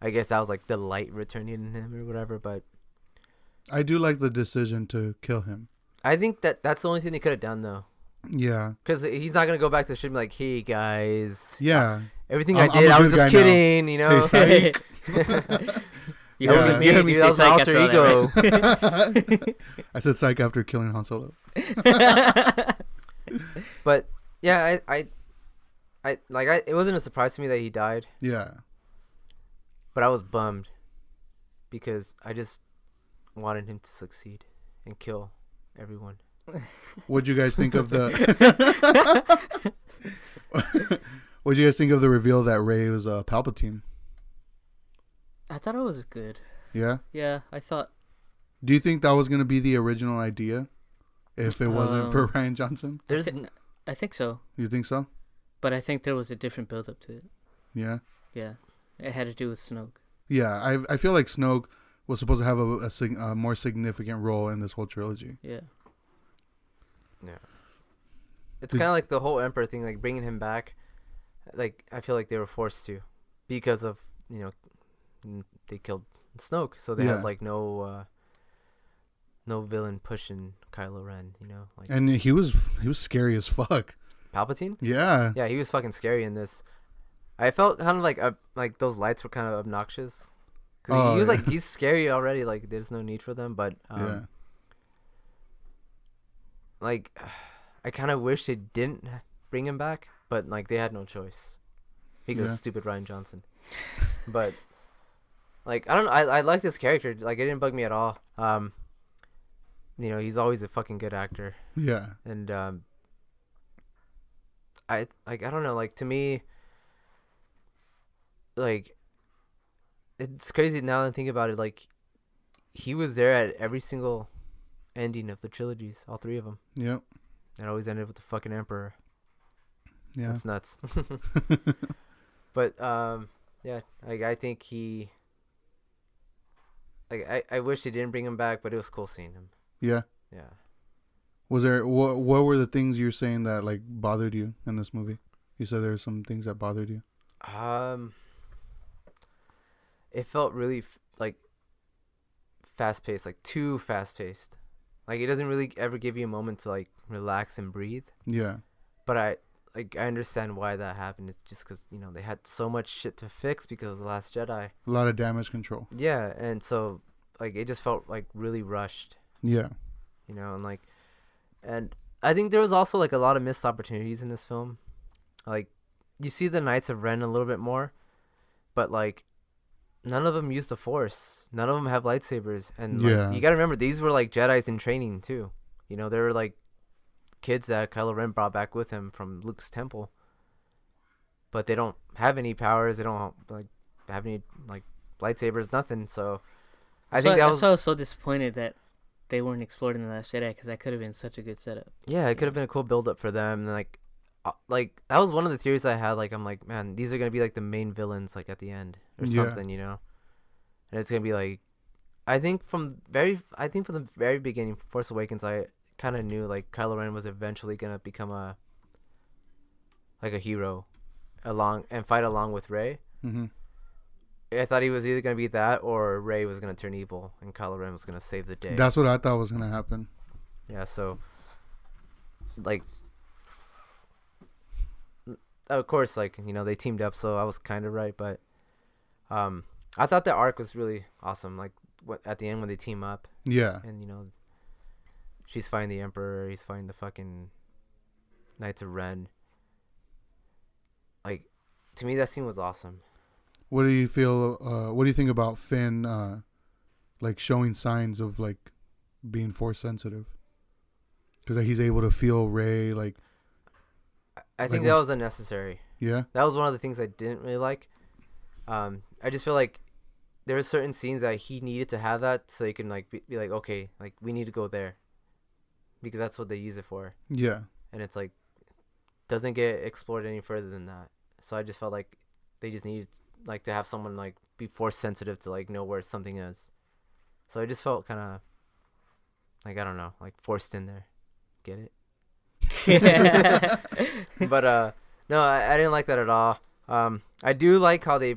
I guess that was like the light returning in him or whatever. But I do like the decision to kill him. I think that's the only thing they could have done though. Yeah. Because he's not gonna go back to the ship and be like, "Hey guys, Yeah. everything I'm I did, a I was good just guy kidding," you know. Hey, psych. You Yeah. heard me, you heard me Dude, say that was my psych alter after all that, ego. right? I said psych after killing Han Solo. But yeah, it wasn't a surprise to me that he died, Yeah. but I was bummed because I just wanted him to succeed and kill everyone. What'd you guys think of the What'd you guys think of the reveal that Rey was Palpatine? I thought it was good. Yeah? Yeah, I thought. Do you think that was going to be the original idea if it wasn't for Rian Johnson? I think so. You think so? But I think there was a different build up to it. Yeah. Yeah. It had to do with Snoke. Yeah, I feel like Snoke was supposed to have a more significant role in this whole trilogy. Yeah. Yeah. It's kind of like the whole Emperor thing, like bringing him back. Like, I feel like they were forced to because of, they killed Snoke. So they had like no villain pushing Kylo Ren, like. And he was scary as fuck. Palpatine? Yeah. Yeah, he was fucking scary in this. I felt kind of like those lights were kind of obnoxious. Cause he was like, he's scary already. Like, there's no need for them. But like, I kind of wish they didn't bring him back. But like, they had no choice because of stupid Rian Johnson. But like, I don't know. I like this character. Like, it didn't bug me at all. He's always a fucking good actor. Yeah. And I don't know. Like, to me, like, it's crazy now that I think about it. Like, he was there at every single ending of the trilogies, all three of them. Yep. And always ended with the fucking Emperor. Yeah. That's nuts. But yeah, like, I think he, like, I wish they didn't bring him back, but it was cool seeing him. Yeah. Yeah. Was there what were the things you were saying that like bothered you in this movie? You said there were some things that bothered you. It felt really like fast paced, like too fast paced. Like, it doesn't really ever give you a moment to like relax and breathe. Yeah. But I understand why that happened. It's just because they had so much shit to fix because of The Last Jedi. A lot of damage control. Yeah, and so like it just felt like really rushed. Yeah. And I think there was also like a lot of missed opportunities in this film. Like, you see the Knights of Ren a little bit more, but like none of them use the Force. None of them have lightsabers, and like, you gotta remember these were like Jedis in training too. They were like kids that Kylo Ren brought back with him from Luke's temple, but they don't have any powers. They don't like have any like lightsabers, nothing. So I think I was so disappointed that they weren't explored in The Last Jedi, because that could have been such a good setup. Yeah, it could have been a cool build up for them. And like that was one of the theories I had. Like, I'm like, man, these are gonna be like the main villains, like at the end or something, and it's gonna be like, I think from the very beginning, Force Awakens, I kind of knew like Kylo Ren was eventually gonna become a hero, and fight along with Rey. Mm-hmm. I thought he was either gonna be that or Rey was gonna turn evil and Kylo Ren was gonna save the day. That's what I thought was gonna happen. Yeah, so like, of course, like, you know, they teamed up, so I was kind of right, but I thought the arc was really awesome. Like at the end when they team up, Yeah. and you know, she's fighting the Emperor, he's fighting the fucking Knights of Ren. Like, to me, that scene was awesome. What do you feel? What do you think about Finn, like showing signs of like being force sensitive? Because he's able to feel Rey. Like, I think that was unnecessary. Yeah. That was one of the things I didn't really like. I just feel like there were certain scenes that he needed to have that so he can like be like, okay, like we need to go there, because that's what they use it for. Yeah. And it's like doesn't get explored any further than that. So I just felt like they just needed like to have someone like be force sensitive to like know where something is. So it just felt kind of like, I don't know, like forced in there. Get it? Yeah. But no, I didn't like that at all. I do like how they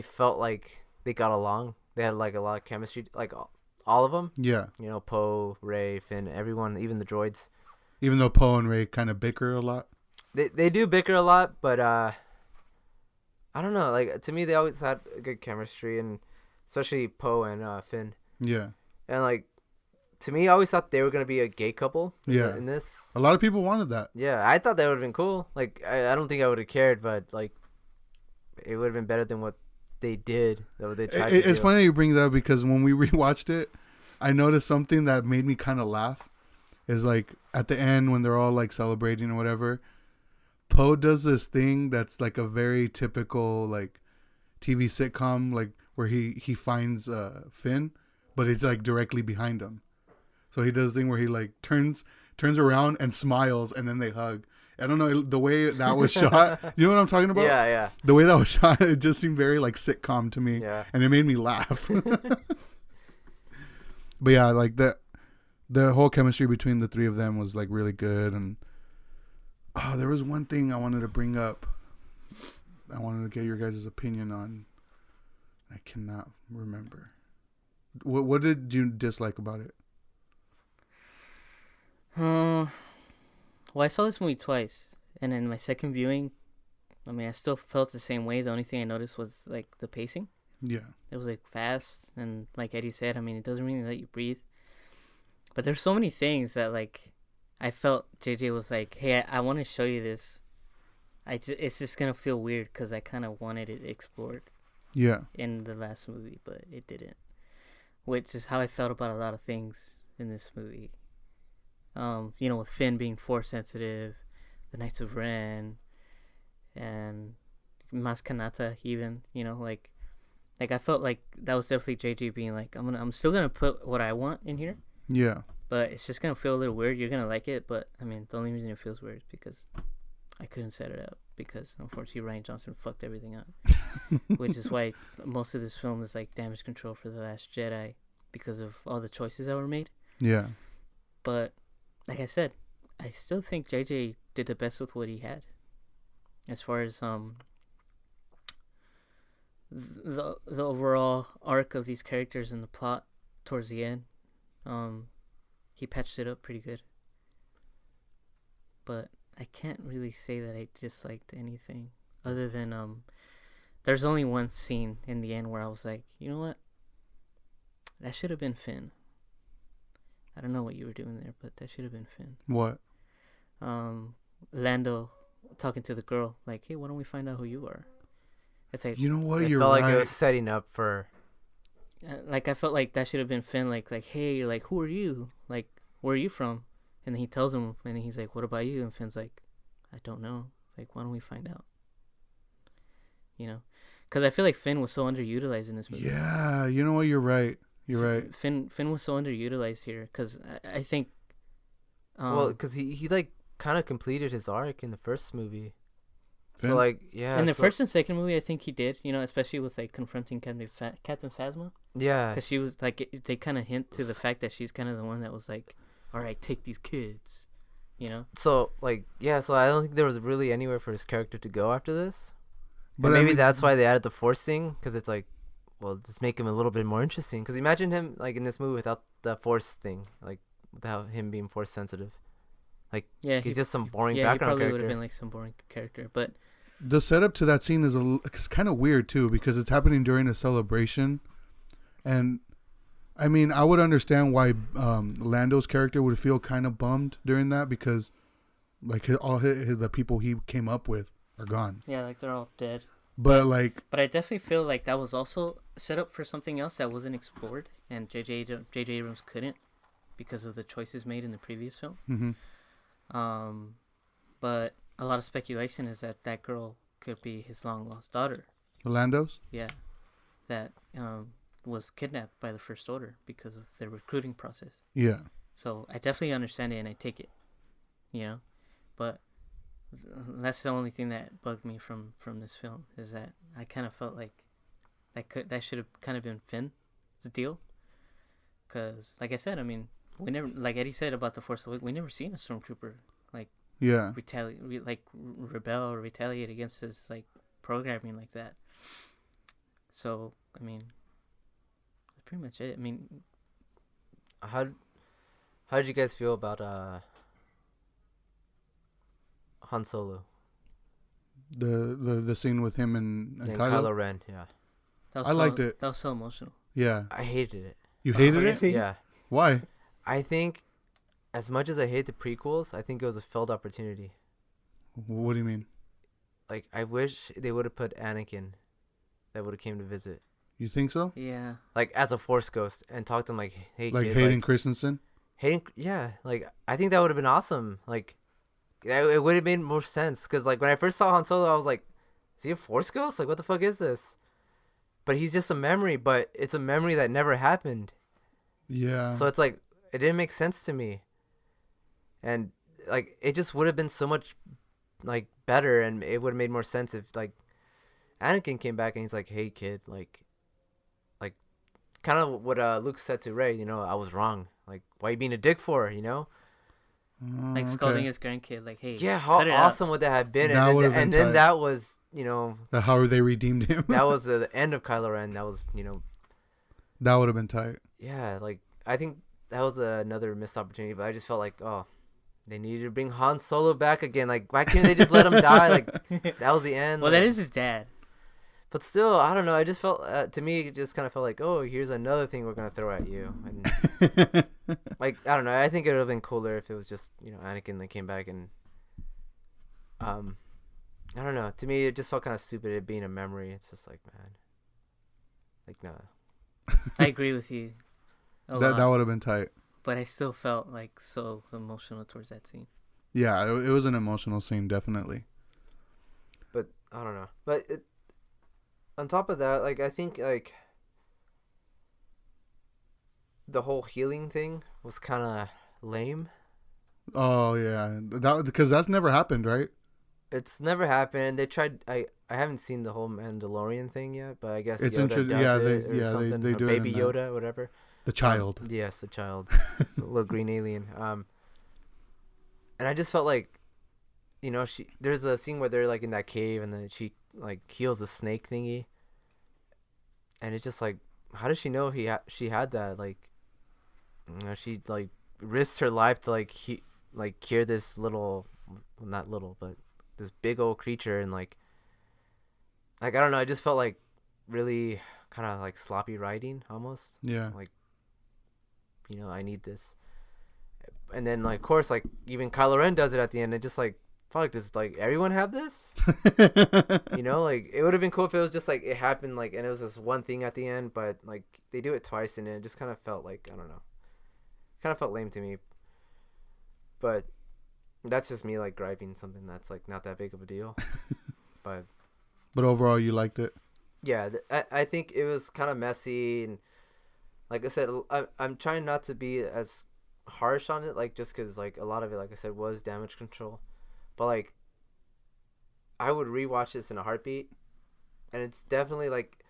felt like they got along. They had like a lot of chemistry, like all of them. Yeah. You know, Poe, Rey, Finn, everyone, even the droids. Even though Poe and Rey kind of bicker a lot. They do bicker a lot, but I don't know. Like, to me, they always had a good chemistry, and especially Poe and Finn. Yeah. And like, to me, I always thought they were gonna be a gay couple. Yeah. In this. A lot of people wanted that. Yeah, I thought that would have been cool. Like, I don't think I would have cared, but like, it would have been better than what they did. What they tried to do. It's funny you bring that up, because when we rewatched it, I noticed something that made me kind of laugh. Is like at the end when they're all like celebrating or whatever, Poe does this thing that's like a very typical like TV sitcom, like where he finds Finn, but it's like directly behind him. So he does this thing where he like turns around and smiles, and then they hug. I don't know, the way that was shot. You know what I'm talking about? Yeah, yeah. The way that was shot, it just seemed very like sitcom to me. Yeah. And it made me laugh. But yeah, like the whole chemistry between the three of them was like really good. And there was one thing I wanted to bring up. I wanted to get your guys' opinion on. I cannot remember. What did you dislike about it? Well, I saw this movie twice, and in my second viewing, I mean, I still felt the same way. The only thing I noticed was like the pacing. Yeah. It was like fast, and like Eddie said, I mean, it doesn't really let you breathe. But there's so many things that like I felt JJ was like, hey, I want to show you this. It's just gonna feel weird because I kind of wanted it explored. Yeah. In the last movie, but it didn't. Which is how I felt about a lot of things in this movie. You know, with Finn being force sensitive, the Knights of Ren, and Maz Kanata even, you know, like I felt like that was definitely JJ being like, I'm still gonna put what I want in here. Yeah. But it's just gonna feel a little weird. You're gonna like it, but I mean, the only reason it feels weird is because I couldn't set it up, because unfortunately Rian Johnson fucked everything up. Which is why most of this film is like damage control for The Last Jedi, because of all the choices that were made. Yeah. But like I said, I still think JJ did the best with what he had. As far as the overall arc of these characters and the plot towards the end, he patched it up pretty good. But I can't really say that I disliked anything other than there's only one scene in the end where I was like, you know what? That should have been Finn. I don't know what you were doing there, but that should have been Finn. What? Lando talking to the girl, like, hey, why don't we find out who you are? It's like, you know what? It You're felt right. like it was setting up for. Like, I felt like that should have been Finn. Like, hey, like, who are you? Like, where are you from? And then he tells him, and he's like, what about you? And Finn's like, I don't know. Like, why don't we find out? You know, because I feel like Finn was so underutilized in this movie. Yeah, you know what? You're right. You're right. Finn was so underutilized here, because I think. Well, because he like kind of completed his arc in the first movie. Finn? So like, yeah. In the first and second movie, I think he did. You know, especially with like confronting Captain Phasma. Yeah. Because she was like, they kind of hint to the fact that she's kind of the one that was like, all right, take these kids. You know. So like, yeah. So I don't think there was really anywhere for his character to go after this. But And maybe I mean, that's why they added the Force thing, because it's like, well, just make him a little bit more interesting. Because imagine him like in this movie without the Force thing, like without him being Force sensitive. Yeah, He's just some boring he background probably would character. have been like some boring character, but the setup to that scene is it's kind of weird too, because it's happening during a celebration, and I mean, I would understand why Lando's character would feel kind of bummed during that, because like the people he came up with are gone. yeah, like they're all dead. But like, But I definitely feel like that was also set up for something else that wasn't explored, and J.J. Abrams couldn't because of the choices made in the previous film. mm-hmm. But a lot of speculation is that that girl could be his long lost daughter. Lando's. Yeah, that was kidnapped by the First Order because of their recruiting process. Yeah. So I definitely understand it and I take it, you know, but that's the only thing that bugged me from this film, is that I kind of felt like that should have kind of been Finn's deal, because like I said, I mean, we never, like Eddie said about the Force Awakens, we never seen a stormtrooper like Yeah. rebel or retaliate against his like programming like that. So I mean, that's pretty much it. I mean, How did you guys feel about Han Solo The scene with him and and Kylo. Kylo Ren? Yeah, that was I liked so, it. That was so emotional. Yeah. I hated it. You hated Oh, it? really? Yeah, Why? I think as much as I hate the prequels, I think it was a failed opportunity. What do you mean? Like, I wish they would have put Anakin that would have came to visit, You think so? Yeah. like as a Force ghost, and talk to him like, hey, Like kid, Hayden Christensen? yeah, like I think that would have been awesome. Like, it would have made more sense, because like when I first saw Han Solo, I was like, is he a Force ghost? Like, what the fuck is this? But he's just a memory, but it's a memory that never happened. Yeah. So it's like, it didn't make sense to me. And like, it just would have been so much like better, and it would have made more sense if like Anakin came back and he's like, hey kid, like kind of what Luke said to Rey, you know, I was wrong. Like, why you being a dick for, you know? Like scolding his grandkid, like, hey. Yeah, how cut it out. awesome would that have been? That would have been and then tight. that was, you know, How they redeemed him. that was the end of Kylo Ren. That was, you know, That would have been tight. yeah, like I think that was another missed opportunity. But I just felt like, oh, they needed to bring Han Solo back again. Like, why can't they just let him die? Like, that was the end. Well, like, that is his dad. But still, I don't know. I just felt, to me, it just kind of felt like, oh, here's another thing we're gonna throw at you. And like, I don't know. I think it would have been cooler if it was just, you know, Anakin that came back and, I don't know. To me, it just felt kind of stupid, it being a memory. It's just like, man, like, no. I agree with you. That would have been tight. But I still felt like so emotional towards that scene. Yeah, it was an emotional scene, definitely. But I don't know. But on top of that, like, I think like the whole healing thing was kind of lame. Oh yeah, because that's never happened, right? It's never happened. They tried. I haven't seen the whole Mandalorian thing yet, but I guess It's Yoda interesting. does Yeah, it or something. they or do Baby it in Yoda, whatever. the child. Yes, the child, the little green alien. And I just felt like, you know, there's a scene where they're like in that cave, and then she like heals the snake thingy, and it's just like, how does she know she had that? Like, you know, she like risked her life to like cure this little, well, not little, but this big old creature, and like I don't know, I just felt like really kind of like sloppy writing almost. Yeah. Like, you know, I need this. And then like, of course, like even Kylo Ren does it at the end, and just like, fuck, does like everyone have this? You know, like it would have been cool if it was just like it happened, like, and it was this one thing at the end, but like they do it twice, and it just kind of felt like, I don't know, kind of felt lame to me. But that's just me like griping something that's like not that big of a deal. But overall, you liked it. yeah, I think it was kind of messy, and like I said, I'm trying not to be as harsh on it, like just because like a lot of it, like I said, was damage control. But like I would rewatch this in a heartbeat, and it's definitely like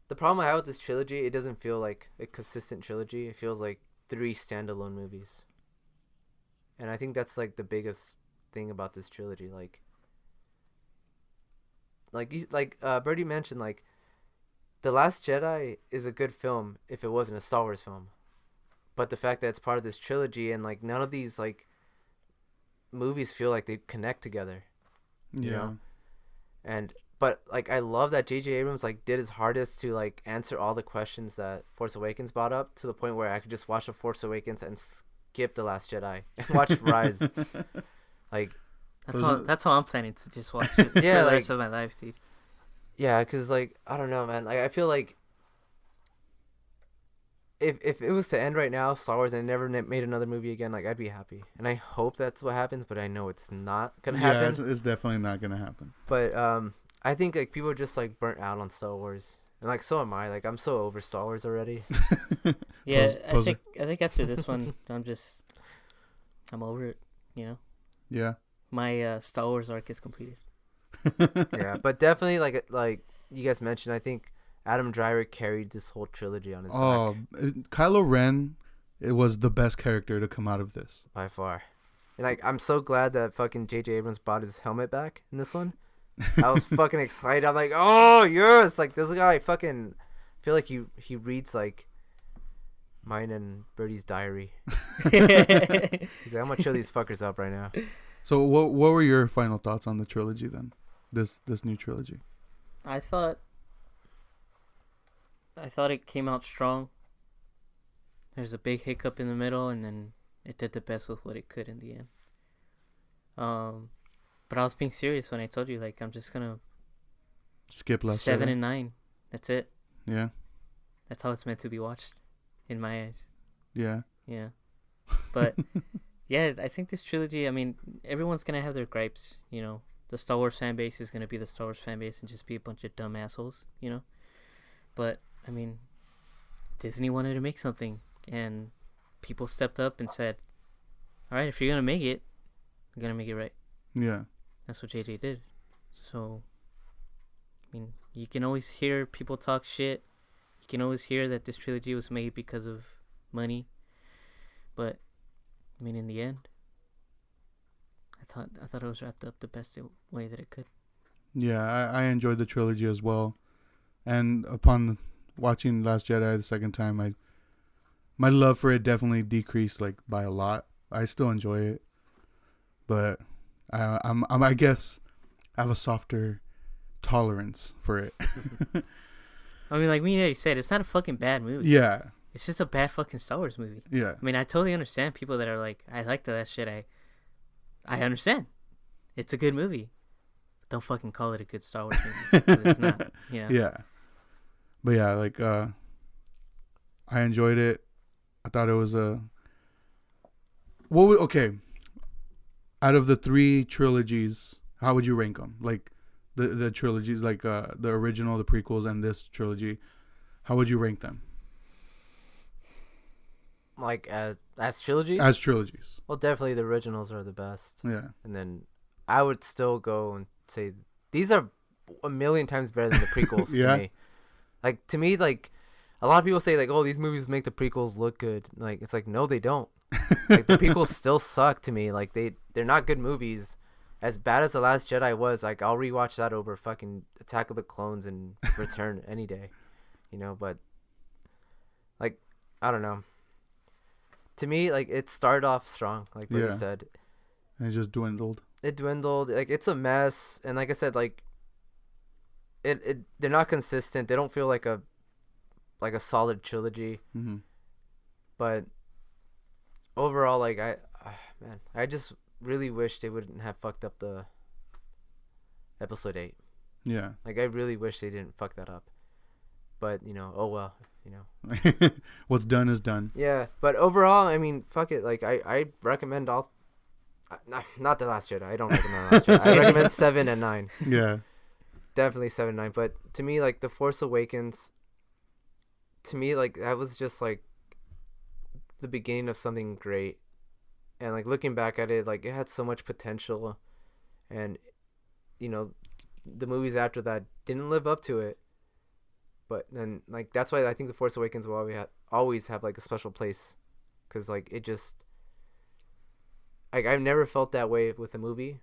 the problem I have with this trilogy. It doesn't feel like a consistent trilogy. It feels like 3 standalone movies, and I think that's like the biggest thing about this trilogy. Birdie mentioned, like The Last Jedi is a good film if it wasn't a Star Wars film, but the fact that it's part of this trilogy and like none of these like movies feel like they connect together, you know. And but like I love that J.J. Abrams like did his hardest to like answer all the questions that Force Awakens brought up, to the point where I could just watch The Force Awakens and skip The Last Jedi and watch Rise. Like that's how I'm planning to just watch it for the rest of my life, dude. Yeah, because like I don't know, man. Like I feel like if it was to end right now, Star Wars, and never made another movie again, like I'd be happy, and I hope that's what happens. But I know it's not gonna happen. Yeah, it's definitely not gonna happen. But I think like people are just like burnt out on Star Wars, and like so am I. Like I'm so over Star Wars already. Yeah, I think after this one, I'm over it. You know. Yeah. My Star Wars arc is completed. Yeah, but definitely like you guys mentioned, I think Adam Driver carried this whole trilogy on his back. Kylo Ren, it was the best character to come out of this by far. And like I'm so glad that fucking J.J. Abrams bought his helmet back in this one. I was fucking excited. I'm like, oh yes, like this guy fucking feel like he reads like mine and Birdie's diary. He's like, I'm gonna chill these fuckers up right now. So what were your final thoughts on the trilogy then? This new trilogy. I thought it came out strong. There's a big hiccup in the middle, and then it did the best with what it could in the end. But I was being serious when I told you, like, I'm just gonna skip Last 7 Jedi. and 9. That's it. Yeah. That's how it's meant to be watched, in my eyes. Yeah. Yeah. But yeah, I think this trilogy, I mean, everyone's gonna have their gripes, you know. The Star Wars fan base is gonna be the Star Wars fan base and just be a bunch of dumb assholes, you know. But I mean, Disney wanted to make something, and people stepped up and said, "All right, if you're gonna make it, you're gonna make it right." Yeah. That's what JJ did. So, I mean, you can always hear people talk shit. You can always hear that this trilogy was made because of money. But I mean, in the end, I thought it was wrapped up the best way that it could. Yeah, I enjoyed the trilogy as well. And upon watching Last Jedi the second time, my love for it definitely decreased like by a lot. I still enjoy it, but I guess I have a softer tolerance for it. I mean, like me and Eddie said, it's not a fucking bad movie. Yeah. It's just a bad fucking Star Wars movie. Yeah. I mean, I totally understand people that are like, I like the Last Jedi. I understand. It's a good movie. Don't fucking call it a good Star Wars movie. 'Cause it's not. You know? Yeah. But yeah, like I enjoyed it. I thought it was okay. Out of the 3 trilogies, how would you rank them? Like the trilogies, like the original, the prequels, and this trilogy. How would you rank them? Like as trilogies? As trilogies. Well, definitely the originals are the best. Yeah. And then I would still go and say these are a million times better than the prequels to me. Like to me, like a lot of people say like, oh, these movies make the prequels look good. Like it's like, no, they don't. Like the prequels still suck to me. Like they're not good movies. As bad as The Last Jedi was, like I'll rewatch that over fucking Attack of the Clones and Return any day. You know, but like I don't know. To me, like it started off strong, like Billy said. And it just dwindled. It dwindled. Like it's a mess, and like I said, like it they're not consistent. They don't feel like a solid trilogy. Mm-hmm. But overall, like I just really wish they wouldn't have fucked up the episode 8. Yeah. Like I really wish they didn't fuck that up. But you know, oh well. You know, what's done is done. Yeah, but overall, I mean, fuck it. Like I recommend all. Not The Last Jedi. I don't recommend The Last Jedi. I recommend 7 and 9. Yeah, definitely 7 and 9. But to me, like The Force Awakens. To me, like that was just like the beginning of something great, and like looking back at it, like it had so much potential, and you know the movies after that didn't live up to it. But then, like, that's why I think The Force Awakens will always have, like, a special place. Because, like, it just... Like, I've never felt that way with a movie.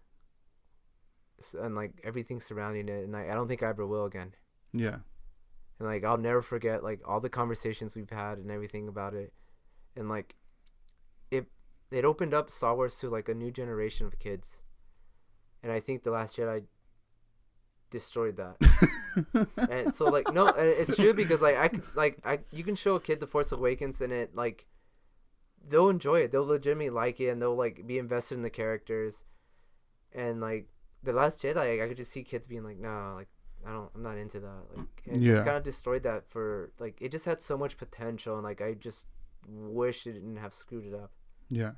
And, like, everything surrounding it. And I don't think I ever will again. Yeah. And, like, I'll never forget, like, all the conversations we've had and everything about it. And, like, it opened up Star Wars to, like, a new generation of kids. And I think The Last Jedi destroyed that. And so, like, no, it's true because, like, you can show a kid The Force Awakens and it, like, they'll enjoy it. They'll legitimately like it and they'll, like, be invested in the characters. And, like, The Last Jedi, I could just see kids being like, no, like, I'm not into that. Like, and it just kind of destroyed that for, like, it just had so much potential and, like, I just wish it didn't have screwed it up. Yeah.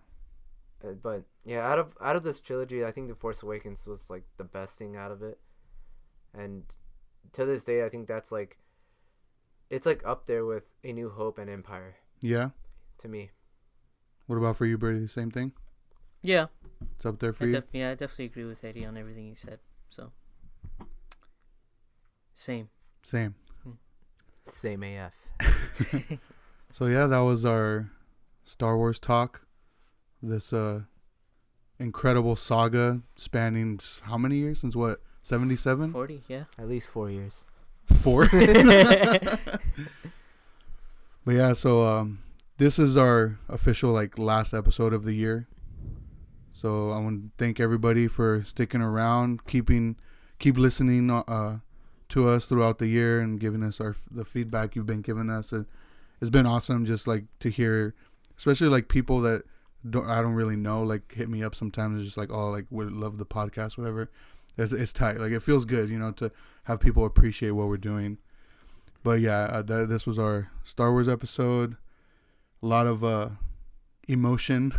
But yeah, out of this trilogy, I think The Force Awakens was, like, the best thing out of it. And to this day, I think that's, like, it's, like, up there with A New Hope and Empire. Yeah. To me. What about for you, Brady? The same thing? Yeah. It's up there for you? Yeah, I definitely agree with Eddie on everything he said. So, same. Same AF. So yeah, that was our Star Wars talk. This incredible saga spanning how many years? Since what? 77? 40, yeah. At least 4 years. 4? But yeah, so this is our official, like, last episode of the year. So I want to thank everybody for sticking around, keep listening to us throughout the year and giving us the feedback you've been giving us. It's been awesome just, like, to hear, especially, like, people that I don't really know, like, hit me up sometimes. It's just like, oh, like, we love the podcast, whatever. It's tight. Like, it feels good, you know, to have people appreciate what we're doing. But yeah, this was our Star Wars episode. A lot of emotion,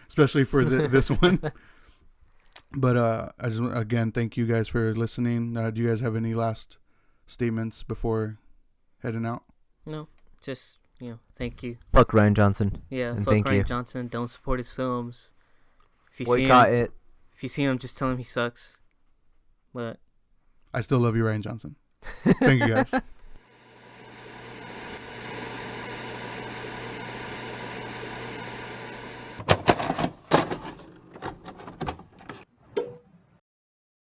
especially for this one. But I just, again, thank you guys for listening. Do you guys have any last statements before heading out? No, just, thank you. Fuck Ryan Johnson. Yeah, and fuck thank Ryan you. Johnson. Don't support his films. Boycott it. If you see him, just tell him he sucks. But I still love you, Ryan Johnson. Thank you, guys.